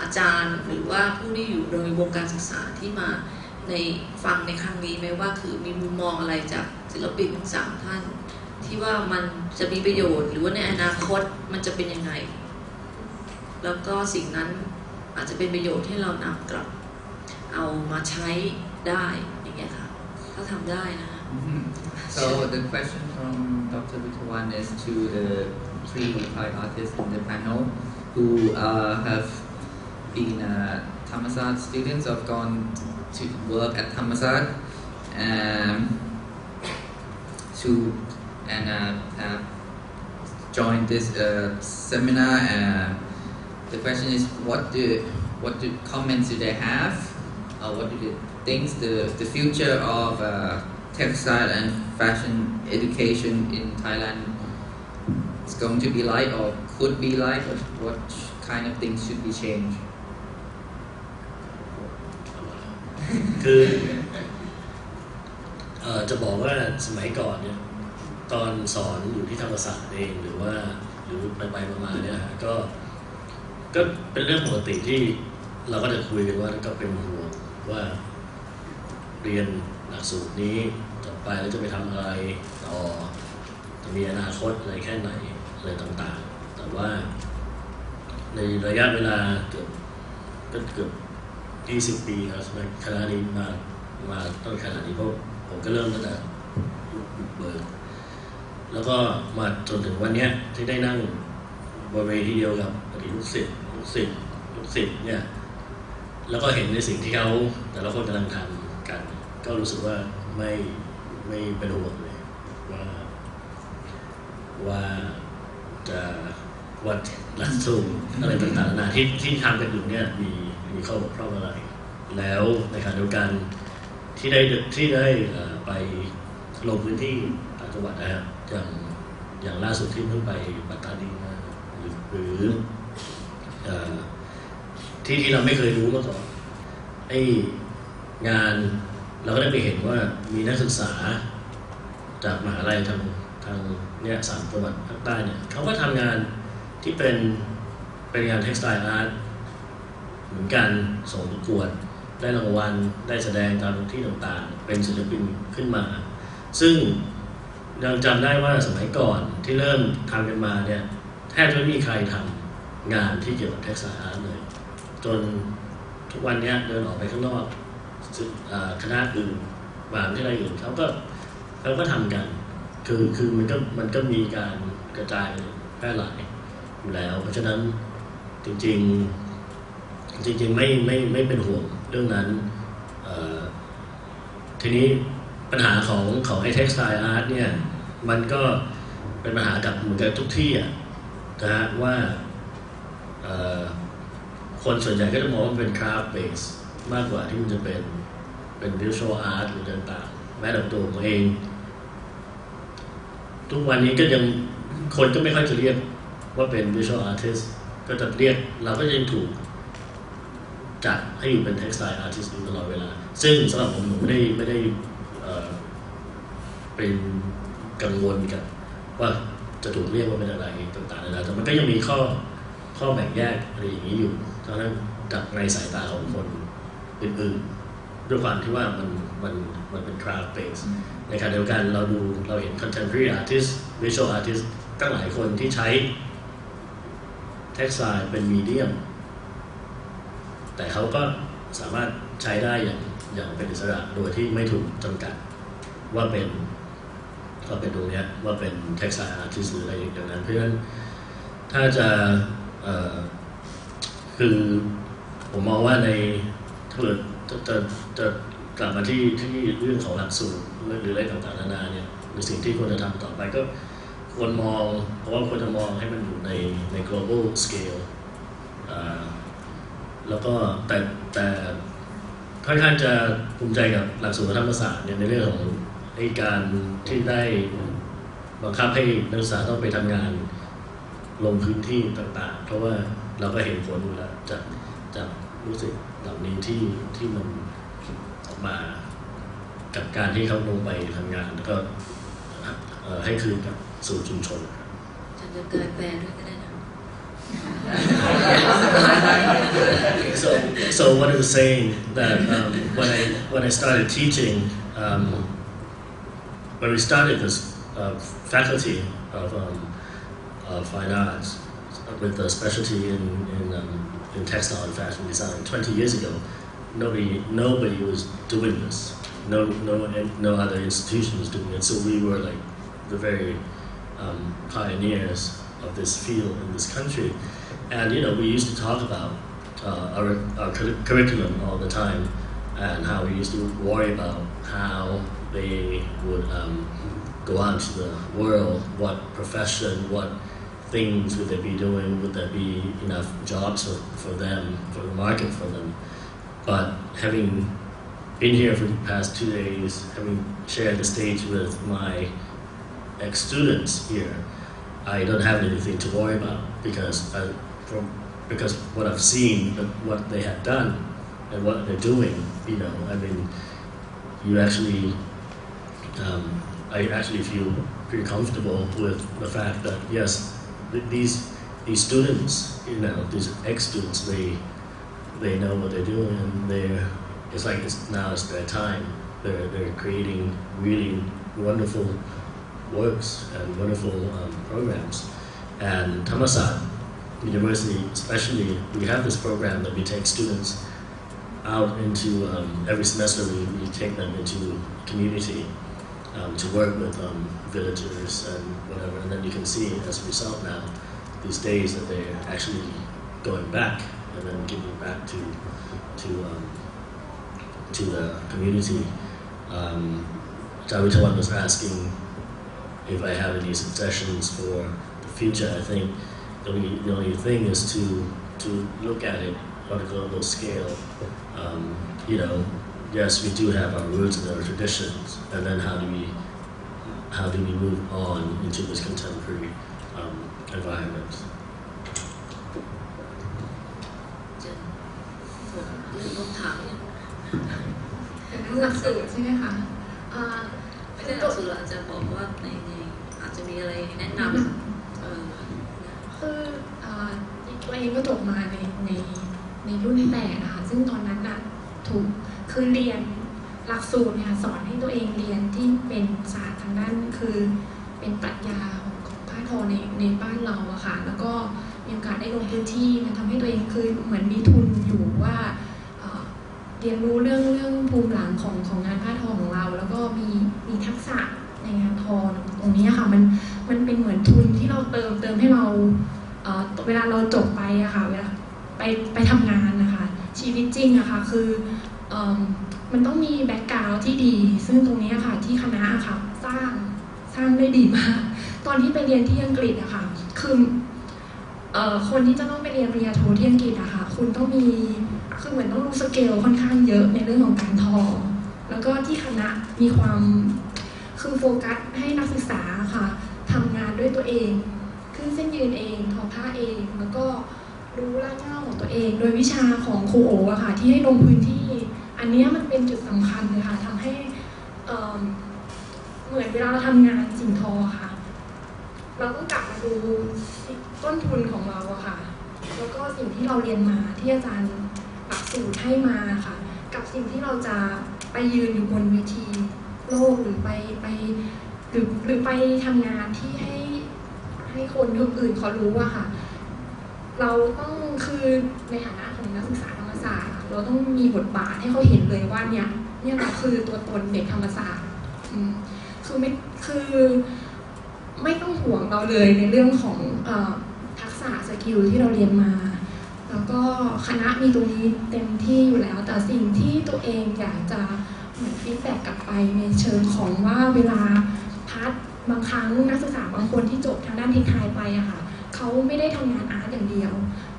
Speaker 6: อาจารย์หรือว่าผู้ที่อยู่ในวงการศึกษาที่มาในฟังในครั้งนี้ไหมว่าคือมีมุมมองอะไรจากศิลปินทั้ง3ท่านที่ว่ามันจะมีประโยชน์หรือว่าในอนาคตมันจะเป็นยังไงแล้วก็สิ่งนั้นอาจจะเป็นประโยชน์ให้เรานำกลับเอามาใช้ได้อย่างเงี้ยค่ะถ้าทำได้นะคะ
Speaker 2: So the question from Dr. Vitawan is to the 3 Thai artists in the panel who have been Thammasat students have gone to work at Thammasat and have joined this seminar. The question is, what comments do they have? What do they think the future of textile and fashion education in Thailand is going to be like, or could be like, or what kind of things should be changed?
Speaker 7: คือจะบอกว่าสมัยก่อนเนี่ยตอนสอนอยู่ที่ธรรมศาสตร์เองหรือไปมาเนี่ยก็เป็นเรื่องปกติที่เราก็จะคุยกันว่าก็เป็นห่วงว่าเรียนหลักสูตรนี้จบไปแล้วจะไปทำอะไรต่อจะมีอนาคตอะไรแค่ไหนอะไรต่างๆแต่ว่าในระยะเวลาเกือบ20 ปีครับคณะนี้มาต้นขนาดนี้เพราะผมก็เริ่มตั้งแต่เบิร์แล้วก็มาจนถึงวันนี้ที่ได้นั่งบนเวทีเดียวกับอดีตลูกศิษย์เนี่ยแล้วก็เห็นในสิ่งที่เขาแต่ละคนกำลังทำกันก็รู้สึกว่าไม่เป็นห่วงเลยว่าจะวัดหลักสูตรอะไรต่างๆนะที่ทำกันอยู่เนี่ยมีข้อบกพร่องอะไรแล้วในขณะเดียวกันที่ได้ไปลงพื้นที่ต่างจังหวัดนะครับอย่างล่าสุดที่เพิ่งไปปัตตานีมาหรือที่เราไม่เคยรู้มาก่อนไอ้งานเราก็ได้ไปเห็นว่ามีนักศึกษาจากมหาลัยทางเนี่ย3 จังหวัดภาคใต้เนี่ยเขาก็ทำงานที่เป็นงาน textile art เหมือนกันส่งประกวดได้รางวัลได้แสดงตามที่ต่างๆเป็นศิลปินขึ้นมาซึ่งยังจำได้ว่าสมัยก่อนที่เริ่มทำกันมาเนี่ยแทบจะไม่มีใครทำงานที่เกี่ยวกับ textile art เลยจนทุกวันนี้เดินออกไปข้างนอกคณะอื่นมหาวิทยาลัยอื่นเขาก็ทำกันคือมันก็มีการกระจายแพร่หลายอยู่แล้วเพราะฉะนั้นจริงไม่เป็นห่วงเรื่องนั้น ทีนี้ปัญหาของไอ้ textile art เนี่ยมันก็เป็นปัญหากับเหมือนกันทุกที่นะฮะว่าคนส่วนใหญ่ก็จะมองว่าเป็น craft base มากกว่าที่มันจะเป็น visual art หรือต่างๆแม้แต่ตัวผมเองทุกวันนี้ก็ยังคนก็ไม่ค่อยจะเรียกว่าเป็น visual artist ก็จะเรียกเราก็ยังถูกจัดให้อยู่เป็น textile artist อยู่ตลอดเวลาซึ่งสำหรับผมไม่ได้เป็นกังวลกับว่าจะถูกเรียกว่าเป็นอะไรต่างๆแต่มันก็ยังมีข้อแบ่งแยกอะไรอย่างนี้อยู่เพราะฉะนั้นจากในสายตาของคนอื่นๆด้วยความที่ว่ามันเป็น craft base ในขณะเดียวกันเราเห็น contemporary artist visual artist ตั้งหลายคนที่ใช้ textile เป็น medium แต่เขาก็สามารถใช้ได้อย่างเป็นอิสระโดยที่ไม่ถูกจำกัดว่าเป็นตรงนี้ว่าเป็น textile artist หรืออะไรอย่างนั้นเพราะฉะนั้นถ้าจะคือผมมองว่าถ้าเกิดจะกลับมาที่เรื่องของหลักสูตรหรืออะไรต่างๆนานาเนี่ยหรือสิ่งที่ควรจะทำต่อไปก็ควรมองเพราะว่าควรจะมองให้มันอยู่ใน global scale แล้วก็แต่ค่อนข้างจะภูมิใจกับหลักสูตรธรรมศาสตร์เนี่ยในเรื่องของการที่ได้บังคับให้นักศึกษาต้องไปทำงานลงพื้นที่ต่างๆเพราะว่าเราก็เห็นผลอยู่แล้วจากรู้สึกเหล่านี้ที่มันออกมากับการที่เขาลงไปทำงานแล้วก็ให้คืนกับสู่ชุมชน
Speaker 3: จะเกิดแปลด้วยก็ได้นะ
Speaker 7: So what I was saying that when I started teaching when we started this faculty of fine arts with a specialty in textile and fashion design 20 years ago, nobody was doing this. No other institution was doing it. So we were like the very pioneers of this field in this country. And we used to talk about our curriculum all the time and how we used to worry about how they would go out to the world, what profession, what things would they be doing, would there be enough jobs for them, for the market for them. But having been here for the past 2 days, having shared the stage with my ex-students here, I don't have anything to worry about because what I've seen, what they have done and what they're doing, you actually I actually feel pretty comfortable with the fact that yes, these students, these ex-students, they know what they're doing and it's like now it's their time. They're creating really wonderful works and wonderful programs. And Thammasat University, especially, we have this program that we take students out into every semester. We take them into community. To work with villagers and whatever, and then you can see as a result now these days that they're actually going back and then giving back to the community. Vitawan was asking if I have any suggestions for the future. I think the only thing is to look at it on a global scale. Yes, we do have our roots and our traditions, and then how do we move on into this contemporary environment?
Speaker 5: หลักสูตรใช่ไหมคะ
Speaker 3: ไม่ได้หลักสูตรอาจจะบอกว่าในอาจจะมีอะไรแนะนำ
Speaker 5: คือตัวเองก็จบมาในรุ่น8นะคะซึ่งตอนนั้นน่ะคือเรียนหลักสูตรเนี่ยสอนให้ตัวเองเรียนที่เป็นศาสตร์ทางด้านคือเป็นปรัชญาของผ้าทอในบ้านเราอะค่ะแล้วก็มีโอกาสได้ลงพื้นที่มันทำให้ตัวเองคือเหมือนมีทุนอยู่ว่าเรียนรู้เรื่องภูมิหลังของงานผ้าทอของเราแล้วก็มีทักษะในงานทอตรงนี้ค่ะมันเป็นเหมือนทุนที่เราเติมให้เราเวลาเราจบไปอะค่ะเวลาไปทำงานนะคะชีวิตจริงอะค่ะคือ
Speaker 8: มันต้องมีแบ็กกราวด์ที่ดีซึ่งตรงนี้ค่ะที่คณะค่ะสร้างได้ดีมากตอนที่ไปเรียนที่อังกฤษอะค่ะคือคนที่จะต้องไปเรียนปริญญาโทที่อังกฤษอะค่ะคุณต้องมีคือเหมือนต้องรู้สเกลค่อนข้างเยอะในเรื่องของการทอแล้วก็ที่คณะมีความคือโฟกัสให้นักศึกษาค่ะทำงานด้วยตัวเองขึ้นเส้นยืนเองทอผ้าเองแล้วก็รู้รากเหง้าของตัวเองโดยวิชาของครูโออะค่ะที่ให้ลงพื้นที่อันนี้มันเป็นจุดสำคัญเลยค่ะทำให้เหมือนเวลาเราทำงานสิ่งทอค่ะเราต้องกลับมาดูต้นทุนของเราอะค่ะแล้วก็สิ่งที่เราเรียนมาที่อาจารย์หลักสูตรให้มาค่ะกับสิ่งที่เราจะไปยืนอยู่บนเวทีโลกหรือไปทำงานที่ให้คนอื่นเขารู้อะค่ะเราต้องคือในฐานะของนักศึกษาธรรมศาสตร์เราต้องมีบทบาทให้เขาเห็นเลยว่าเนี่ยเราคือตัวตนเด็กธรรมศาสตร์คือไม่ต้องห่วงเราเลยในเรื่องของทักษะสกิลที่เราเรียนมาแล้วก็คณะมีตรงนี้เต็มที่อยู่แล้วแต่สิ่งที่ตัวเองอยากจะเหมือนฟีดแบ็กกลับไปในเชิงของว่าเวลาบางครั้งนักศึกษาบางคนที่จบทางด้านเทคไทยไปอะค่ะเขาไม่ได้ทำงานอาร์ตอย่างเดียว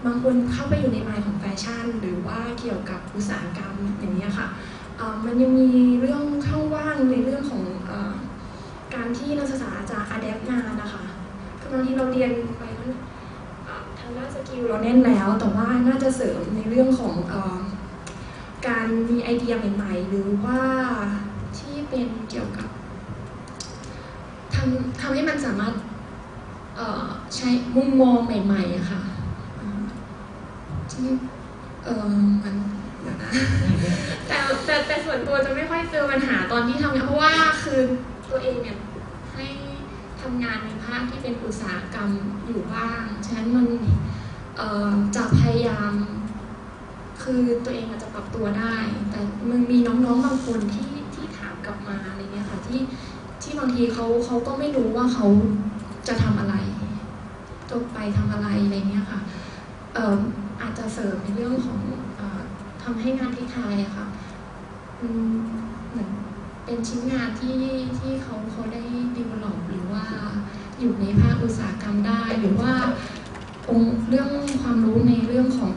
Speaker 8: บางคนเข้าไปอยู่ในไลน์ของแฟชั่นหรือว่าเกี่ยวกับอุตสาหกรรมอย่างนี้ค่ะมันยังมีเรื่องช่องว่างในเรื่องของการที่นักศึกษาจะอะแดปงานนะคะคือบางทีเราเรียนไปทางด้านสกิลเราแน่นแล้วแต่ว่าน่าจะเสริมในเรื่องของการมีไอเดียใหม่ๆหรือว่าที่เป็นเกี่ยวกับทำให้มันสามารถใช้มุมมองใหม่ๆอะค่ะที่มันนะแต่ส่วนตัวจะไม่ค่อยเจอปัญหาตอนที่ทำงานเพราะว่าคือตัวเองเนี่ยให้ทำงานในภาคที่เป็นอุตสาหกรรมอยู่บ้างฉะนั้นมันจะพยายามคือตัวเองอาจจะปรับตัวได้แต่มันมีน้องๆบางคนที่ถามกลับมาอะไรเงี้ยค่ะที่บางทีเขาก็ไม่รู้ว่าเขาจะทำอะไรจบไปทำอะไรอะไรเงี้ยค่ะอาจจะเสริมในเรื่องของทำให้งานที่ไทยอะค่ะเหมือนเป็นชิ้นงานที่เขาได้ develop หรือว่าอยู่ในภาคอุตสาหกรรมได้หรือว่าเรื่องความรู้ในเรื่องของ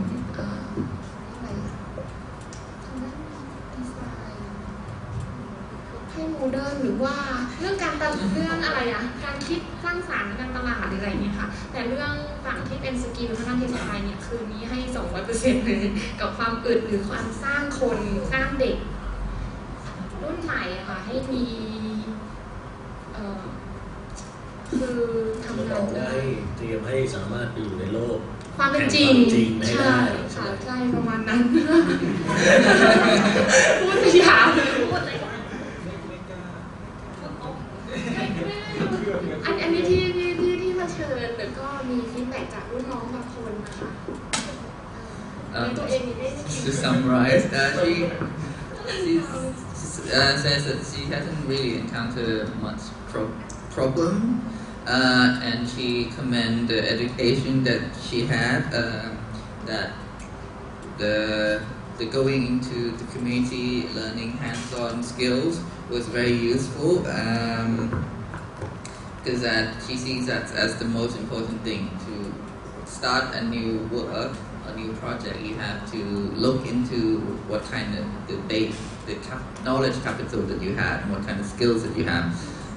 Speaker 8: ให้โมเดิร์นหรือว่าเรื่องการเรื่องอะไรอะการคิดสร้างสรรค์การตลาดหรืออะไรเนี่ยค่ะแต่เรื่องฝั่งที่เป็นสกิลทางด้านเทคไทยเนี่ยคือนี้ให้ 200% เลยกับความอึดหรือความสร้างคนสร้างเด็กรุ่นใหม่อะค่ะให้มีคือทำงานได้
Speaker 7: เตรียมให้สามารถไปอยู่ในโลก
Speaker 8: ความเป็นจริง
Speaker 7: ใช่
Speaker 8: ค่ะใช่ประมาณนั้นพูดไม่ยาวพูดเลยอันนี้ที่มาเชิญแล้วก็มีฟีดแบ็กจากรุ่นน้องบางคนนะคะตัวเองนี่ได้
Speaker 2: To summarize, she says that she hasn't really encountered much problem, and she commend the education that she had, that the going into the community, learning hands-on skills was very useful. Because she sees that as the most important thing. To start a new work, a new project, you have to look into what kind of the knowledge capital that you have, and what kind of skills that you have,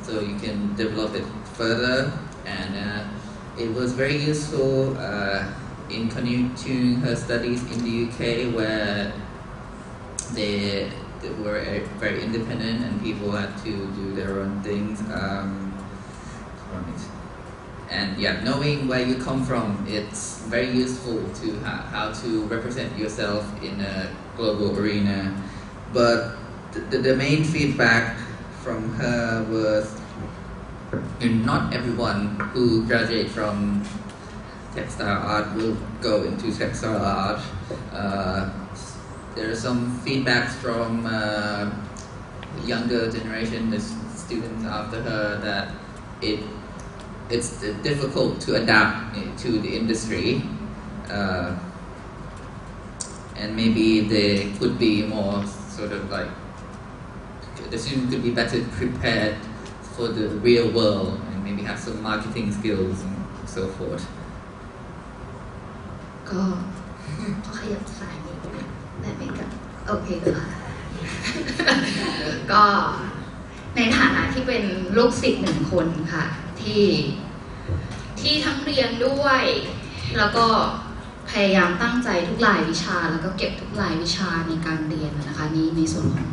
Speaker 2: so you can develop it further. And it was very useful in continuing her studies in the UK, where they were very independent and people had to do their own things. And yeah, knowing where you come from, it's very useful to how to represent yourself in a global arena. But the main feedback from her was not everyone who graduates from textile art will go into textile art. There are some feedbacks from younger generation, the students after her, that it's difficult to adapt to the industry, and maybe they could be more sort of like the student could be better prepared for the real world and maybe have some marketing skills and so forth.
Speaker 5: ก็ขยับสายนิดนึงได้ไหมครับโอเคค่ะ ก็ในฐานะที่เป็นลูกศิษย์1 คนค่ะที่ทั้งเรียนด้วยแล้วก็พยายามตั้งใจทุกรายวิชาแล้วก็เก็บทุกรายวิชาในการเรียนนะคะนี่ในส่วนของ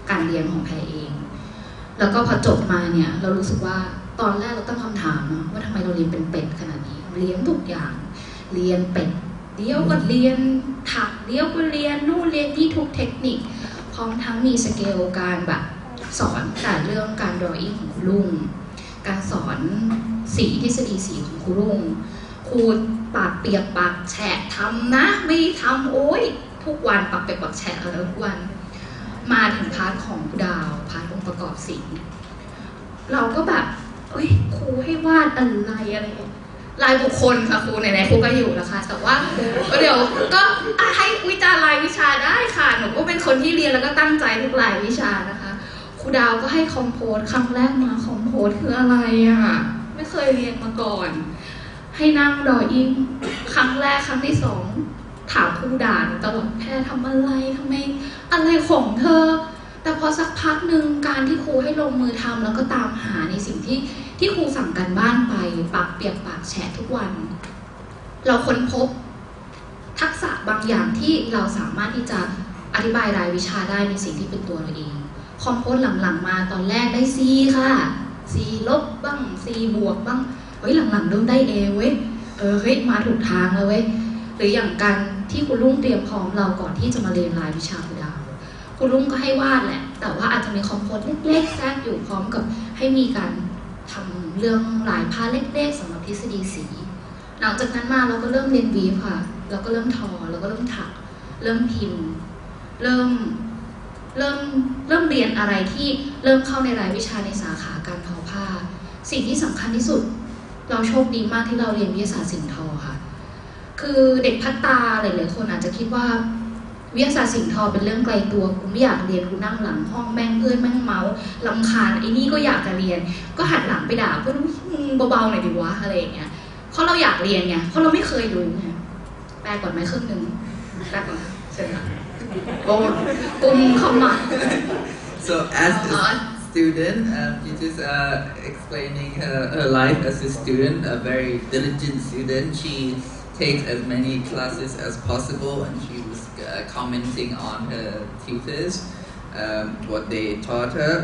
Speaker 5: การเรียนของแพรเองแล้วก็พอจบมาเนี่ยเรารู้สึกว่าตอนแรกเราตั้งคำถามนะว่าทำไมเราเรียนเป็นเป็ดขนาดนี้เรียนทุกอย่างเรียนเป็ดเดี๋ยวก็เรียนถักเดี๋ยวก็เรียนนู่นเรียนนี่ทุกเทคนิคพร้อมทั้งมีสเกลการแบบสอนการเรื่องการ drawing ของครูลุงการสอนสีทฤษฎีสีของครูลุงครูปากเปียกปากแฉะทำนะไม่ทำโอ๊ยทุกวันปากเปียกปากแฉะแล้วทุกวันมาถึงพาร์ทของครูดาวพาร์ทองค์ประกอบสีเราก็แบบเอ้ยครูให้วาดอะไรรายบุคคลค่ะครูไหนๆครูก็อยู่แล้วค่ะแต่ว่าเดี๋ยวก็ให้วิจารณ์รายวิชาได้ค่ะหนูก็เป็นคนที่เรียนแล้วก็ตั้งใจทุกรายวิชานะคะครูดาวก็ให้คอมโพสครั้งแรกมาคอมโพสคืออะไรอ่ะไม่เคยเรียนมาก่อนให้นั่งดออิ่งครั้งแรกครั้งที่2ถามครูด่าตลอดแพรทำอะไรทำไมอะไรของเธอแต่พอสักพักหนึ่งการที่ครูให้ลงมือทำแล้วก็ตามหาในสิ่งที่ครูสั่งกันบ้านไปปากเปียกปากแฉะทุกวันเราค้นพบทักษะบางอย่างที่เราสามารถที่จะอธิบายรายวิชาได้ในสิ่งที่เป็นตัวเราเองคอมโพสหลังๆมาตอนแรกได้ C ค่ะ C ลบบ้าง C บวกบ้างเฮ้ยหลังๆเริ่มได้ A เว้ยเฮ้ยมาถูกทางแล้วเว้ยหรืออย่างการที่คุณลุงเตรียมพร้อมเราก่อนที่จะมาเรียนรายวิชาครูดาวคุณลุงก็ให้วาดแหละแต่ว่าอาจจะมีคอมโพสเล็กๆแทรกอยู่พร้อมกับให้มีการทำเรื่องลายผ้าเล็กๆสำหรับทฤษฎีสีหลังจากนั้นมาเราก็เริ่มเรียนวีฟค่ะเราก็เริ่มทอเราก็เริ่มถักเริ่มพิมพ์เริ่มเรียนอะไรที่เริ่มเข้าในรายวิชาในสาขาการทอผ้าสิ่งที่สำคัญที่สุดเราโชคดีมากที่เราเรียนวิทยาศาสตร์สิ่งทอค่ะคือเด็กพัฒตาหลายๆคนอาจจะคิดว่าวิทยาศาสตร์สิ่งทอเป็นเรื่องไกลตัวกูไม่อยากเรียนกูนั่งหลังห้องแม่งเพื่อนแม่งเมารำคาญไอ้นี่ก็อยากจะเรียนก็หันหลังไปด่าเพื่อนเบาๆหน่อยดิวะอะไรอย่างเงี้ยเพราะเราอยากเรียนไงเพราะเราไม่เคยรู้ไงแปลก่อนไหมครึ่งนึงแปลก่อนเชิญค่ะกุมเข้ามา
Speaker 2: So as a student, she's just explaining her life as a student, a very diligent student. She takes as many classes as possible, and she was commenting on her tutors, what they taught her.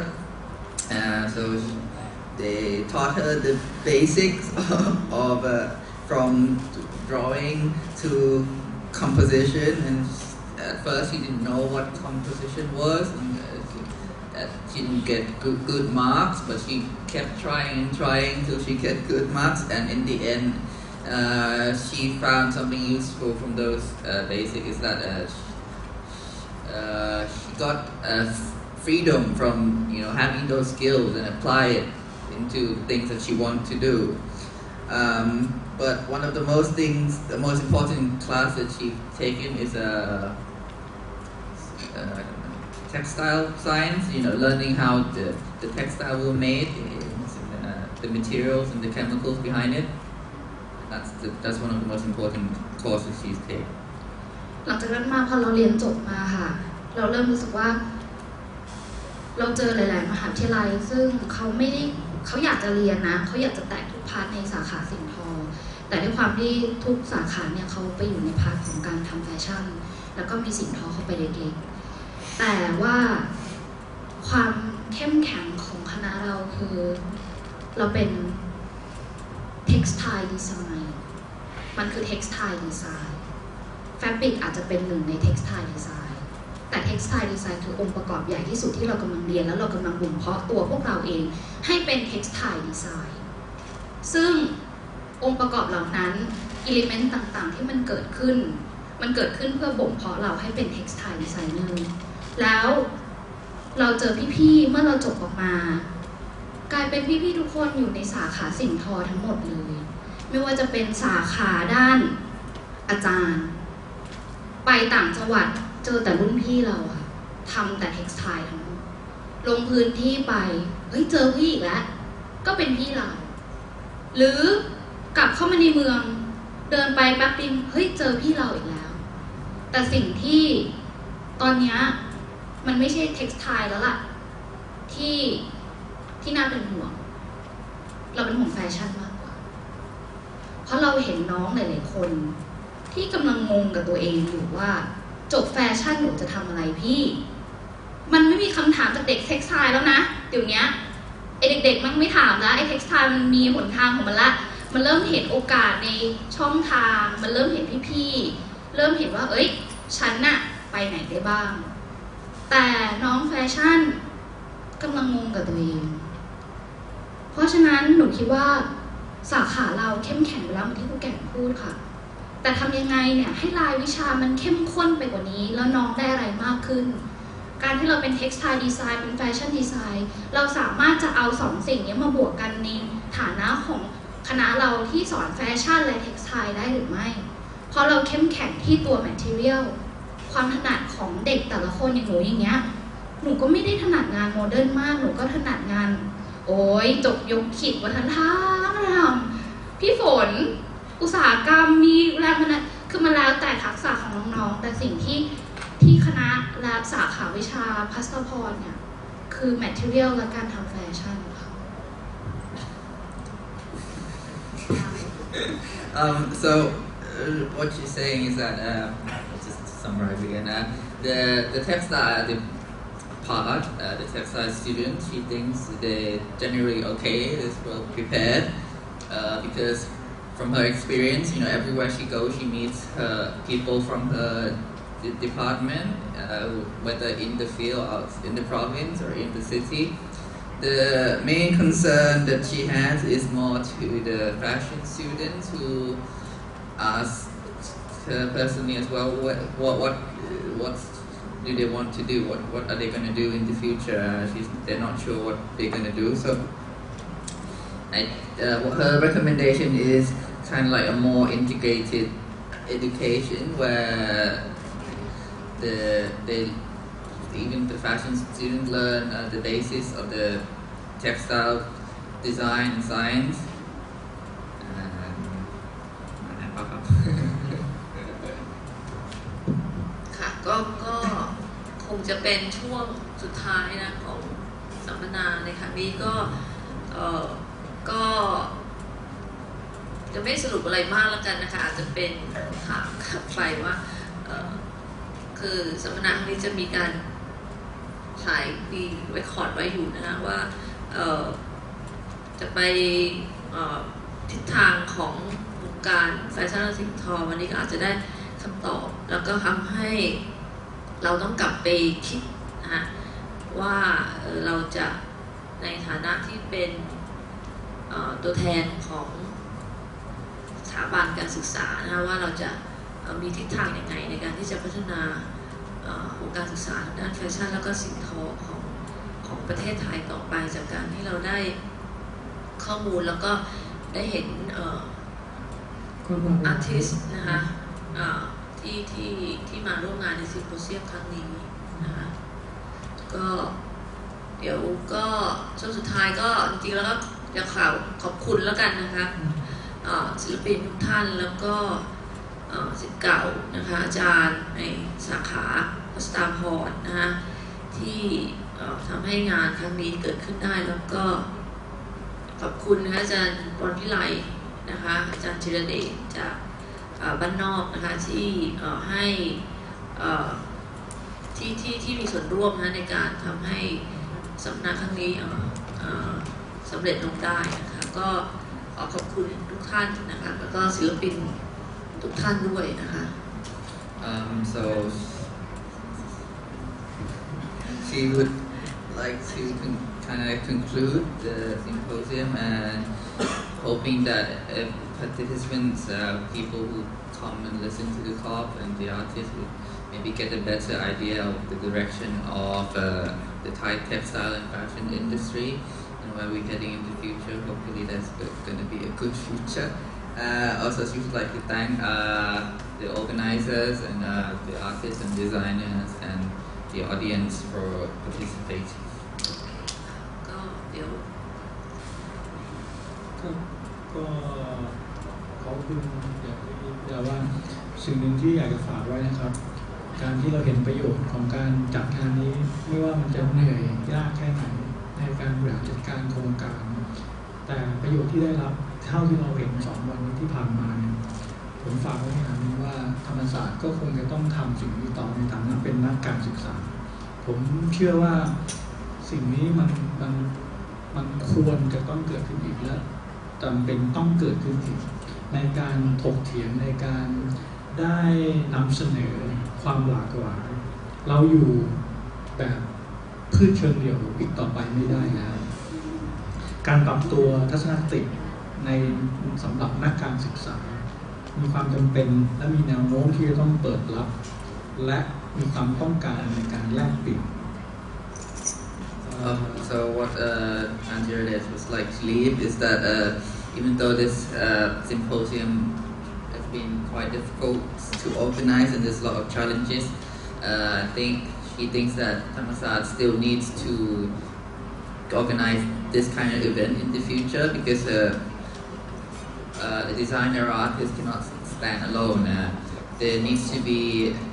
Speaker 2: So they taught her the basics of from drawing to composition, and at first she didn't know what composition was, and she didn't get good marks, but she kept trying till she get good marks, and in the end she found something useful from those basics, is that she got freedom from having those skills and apply it into things that she wanted to do. But one of the most important class that she's taken is textile science, learning how the textile were made, the materials and the chemicals behind it. That's one of the most important courses she's taken.
Speaker 5: หลังจากนั้นมาพอเราเรียนจบมาค่ะเราเริ่มรู้สึกว่าเราเจอหลายๆมหาวิทยาลัยซึ่งเขาอยากจะเรียนนะเขาอยากจะแตะทุกพาร์ทในสาขาสิ่งทอแต่ด้วยความที่ทุกสาขาเนี่ยเขาไปอยู่ในพาร์ทของการทำแฟชั่นแล้วก็มีสิ่งทอเข้าไปเล็กๆแต่ว่าความเข้มแข็งของคณะเราคือเราเป็น textile design มันคือ textile design fabric อาจจะเป็นหนึ่งใน textile design แต่ textile design คือองค์ประกอบใหญ่ที่สุดที่เรากำลังเรียนแล้วเรากำลังบ่มเพาะตัวพวกเราเองให้เป็น textile design ซึ่งองค์ประกอบเหล่านั้น element ต่างๆที่มันเกิดขึ้นเพื่อบ่มเพาะเราให้เป็น textile designer แล้วเราเจอพี่ๆเมื่อเราจบออกมากลายเป็นพี่ๆทุกคนอยู่ในสาขาสิ่งทอทั้งหมดเลยไม่ว่าจะเป็นสาขาด้านอาจารย์ไปต่างจังหวัดเจอแต่รุ่นพี่เราอะทำแต่ textile ทั้งหมด ลงพื้นที่ไปเฮ้ยเจอพี่อีกแล้วก็เป็นพี่เราหรือกลับเข้ามาในเมืองเดินไปแป๊บนึงเฮ้ยเจอพี่เราอีกแล้วแต่สิ่งที่ตอนนี้มันไม่ใช่เท็กซ์ไทล์แล้วล่ะที่น่าเป็นห่วงเราเป็นห่วงแฟชั่นมากกว่าเพราะเราเห็นน้องหลายๆคนที่กำลังงงกับตัวเองอยู่ว่าจบแฟชั่นหนูจะทำอะไรพี่มันไม่มีคำถามจากเด็กเท็กซ์ไทล์แล้วนะเดี๋ยวนี้ไอเด็กๆมันไม่ถามแล้วไอเท็กซ์ไทล์มันมีหนทางของมันละมันเริ่มเห็นโอกาสในช่องทางมันเริ่มเห็นพี่ๆเริ่มเห็นว่าเอ้ยฉันน่ะไปไหนได้บ้างแต่น้องแฟชั่นกำลังงงกับตัวเองเพราะฉะนั้นหนูคิดว่าสาขาเราเข้มแข็งไปแล้วเหมือนที่ครูแก่นพูดค่ะแต่ทำยังไงเนี่ยให้รายวิชามันเข้มข้นไปกว่านี้แล้วน้องได้อะไรมากขึ้นการที่เราเป็น textile design เป็น fashion design เราสามารถจะเอาสองสิ่งนี้มาบวกกันในฐานะของคณะเราที่สอนแฟชั่นและ textile ได้หรือไม่เพราะเราเข้มแข็งที่ตัว material ความถนัดของเด็กแต่ละคนอย่างหนูอย่างเงี้ยหนูก็ไม่ได้ถนัดงานโมเดิร์นมากหนูก็ถนัดงานโอ้ยจกยกขิดวัฒนธรรมพี่ฝนอุตสาหกรรมมีแรงมันคือมันแล้วแต่ทักษะของน้องๆแต่สิ่งที่คณะและสาขาวิชาพัสพรเนี่ยคือ material และการทำแฟชั่นค่ะ
Speaker 2: So what you're saying is that just to summarize again, the textile part, the textile student, she thinks they're generally okay, is well prepared, because from her experience, everywhere she goes, she meets people from her department, whether in the field or in the province or in the city. The main concern that she has is more to the fashion students who ask her personally as well, what do they want to do? What are they going to do in the future? They're not sure what they're going to do. So, her recommendation is kind of like a more integrated education where even the fashion students learn the basis of the textile design and science.
Speaker 9: ค่ะก็คงจะเป็นช่วงสุดท้ายนะของสัมมนาในครั้งนี้ก็จะไม่สรุปอะไรมากแล้วกันนะคะอาจจะเป็นถามใครว่าคือสัมมนาครั้งนี้จะมีการถ่ายมีเรคคอร์ดไว้อยู่นะคะว่าจะไปทิศทางของวงการแฟชั่นและสิ่งทอวันนี้ก็อาจจะได้คำตอบแล้วก็ทำให้เราต้องกลับไปคิดนะว่าเราจะในฐานะที่เป็นตัวแทนของสถาบันการศึกษานะว่าเราจะมีทิศทางยังไงในการที่จะพัฒนาวงการศึกษาด้านแฟชั่นแล้วก็สิ่งทอของประเทศไทยต่อไปจากการที่เราได้ข้อมูลแล้วก็ได้เห็นอาร์ติสต์นะคะที่มาร่วมงานในซิมโพเซียมครั้งนี้นะคะก็เดี๋ยวก็ช่วงสุดท้ายก็จริงๆแล้วก็อยากขอบคุณแล้วกันนะคะศิลปินทุกท่านแล้วก็ศิษย์เก่านะคะอาจารย์ในสาขาพัสตาพรนะคะที่ทำให้งานครั้งนี้เกิดขึ้นได้แล้วก็ขอบคุณนะคะอาจารย์ปรพิไลนะคะอาจารย์จิรเดชจากบ้านนอกนะคะที่ให้ที่มีส่วนร่วมนะในการทำให้สัมมนาครั้งนี้สำเร็จลงได้นะคะก็ขอบคุณทุกท่านนะคะแล้วก็ศิลปินทุกท่านด้วยนะคะ
Speaker 2: So she would like to kind of conclude the symposium and hoping that participants, people who come and listen to the talk and the artists would maybe get a better idea of the direction of the Thai textile and fashion industry and where we're heading in the future. Hopefully that's going to be a good future. Also, she would like to thank the organizers and the artists and designers and the audience for participating.
Speaker 1: ครับก็ขอบคุณอย่าว่าสิ่งหนึ่งที่อยากจะฝากไว้นะครับการที่เราเห็นประโยชน์ของการจัดงานนี้ไม่ว่ามันจะเหนื่อยยากแค่ไหนในการบริหารจัดการโครงการแต่ประโยชน์ที่ได้รับเท่าที่เราเห็น2 วันนี้ที่ผ่านมาเนี่ยผมฝากไว้อย่างนี้ว่าธรรมศาสตร์ก็คงจะต้องทำสิ่งนี้ต่อในฐานะเป็นนักการศึกษาผมเชื่อว่าสิ่งนี้มันควรจะต้องเกิดขึ้นอีกและจำเป็นต้องเกิดขึ้นอีกในการถกเถียงในการได้นำเสนอความหลากหลายเราอยู่แบบพืชเชิงเดี่ยวอีกต่อไปไม่ได้แล้วการปรับตัวทัศนคติในสำหรับนักการศึกษามีความจำเป็นและมีแนวโน้มที่จะต้องเปิดรับและมีความต้องการในการแลกเปลี่ยน
Speaker 2: So what Jiradej was like to leave is that even though this symposium has been quite difficult to organize and there's a lot of challenges, I think he thinks that Thammasat still needs to organize this kind of event in the future because a designer or artist cannot stand alone. There needs to be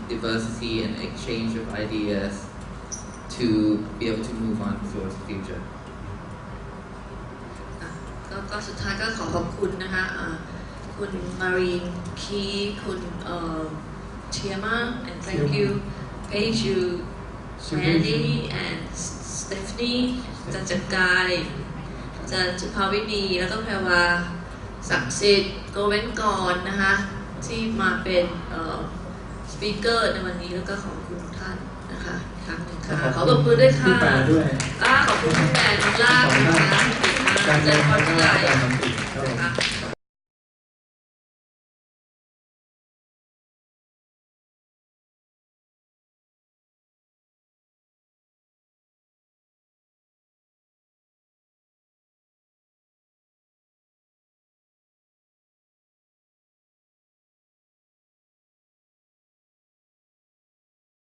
Speaker 2: diversity and exchange of ideas to be able to move on towards the future.
Speaker 9: ก็สุดท้ายก็ขอบคุณนะคะคุณมารีนคีคุณเทียมา and thank you Paige Mandy and Stephanie จันจักกายจันจุภาวินีแล้วก็แพรวาศักดิ์สิทธิ์โกเว้นกรนะคะที่มาเป็นสปีกเกอร์ในวันนี้แล้วก็ขอบคุณทุกท่านนะคะครั้งหนึ่งค่ะขอบคุณด้วยค่ะขอบคุณพี่แปรน้องลาบนะคะเจอกันวันใหญ่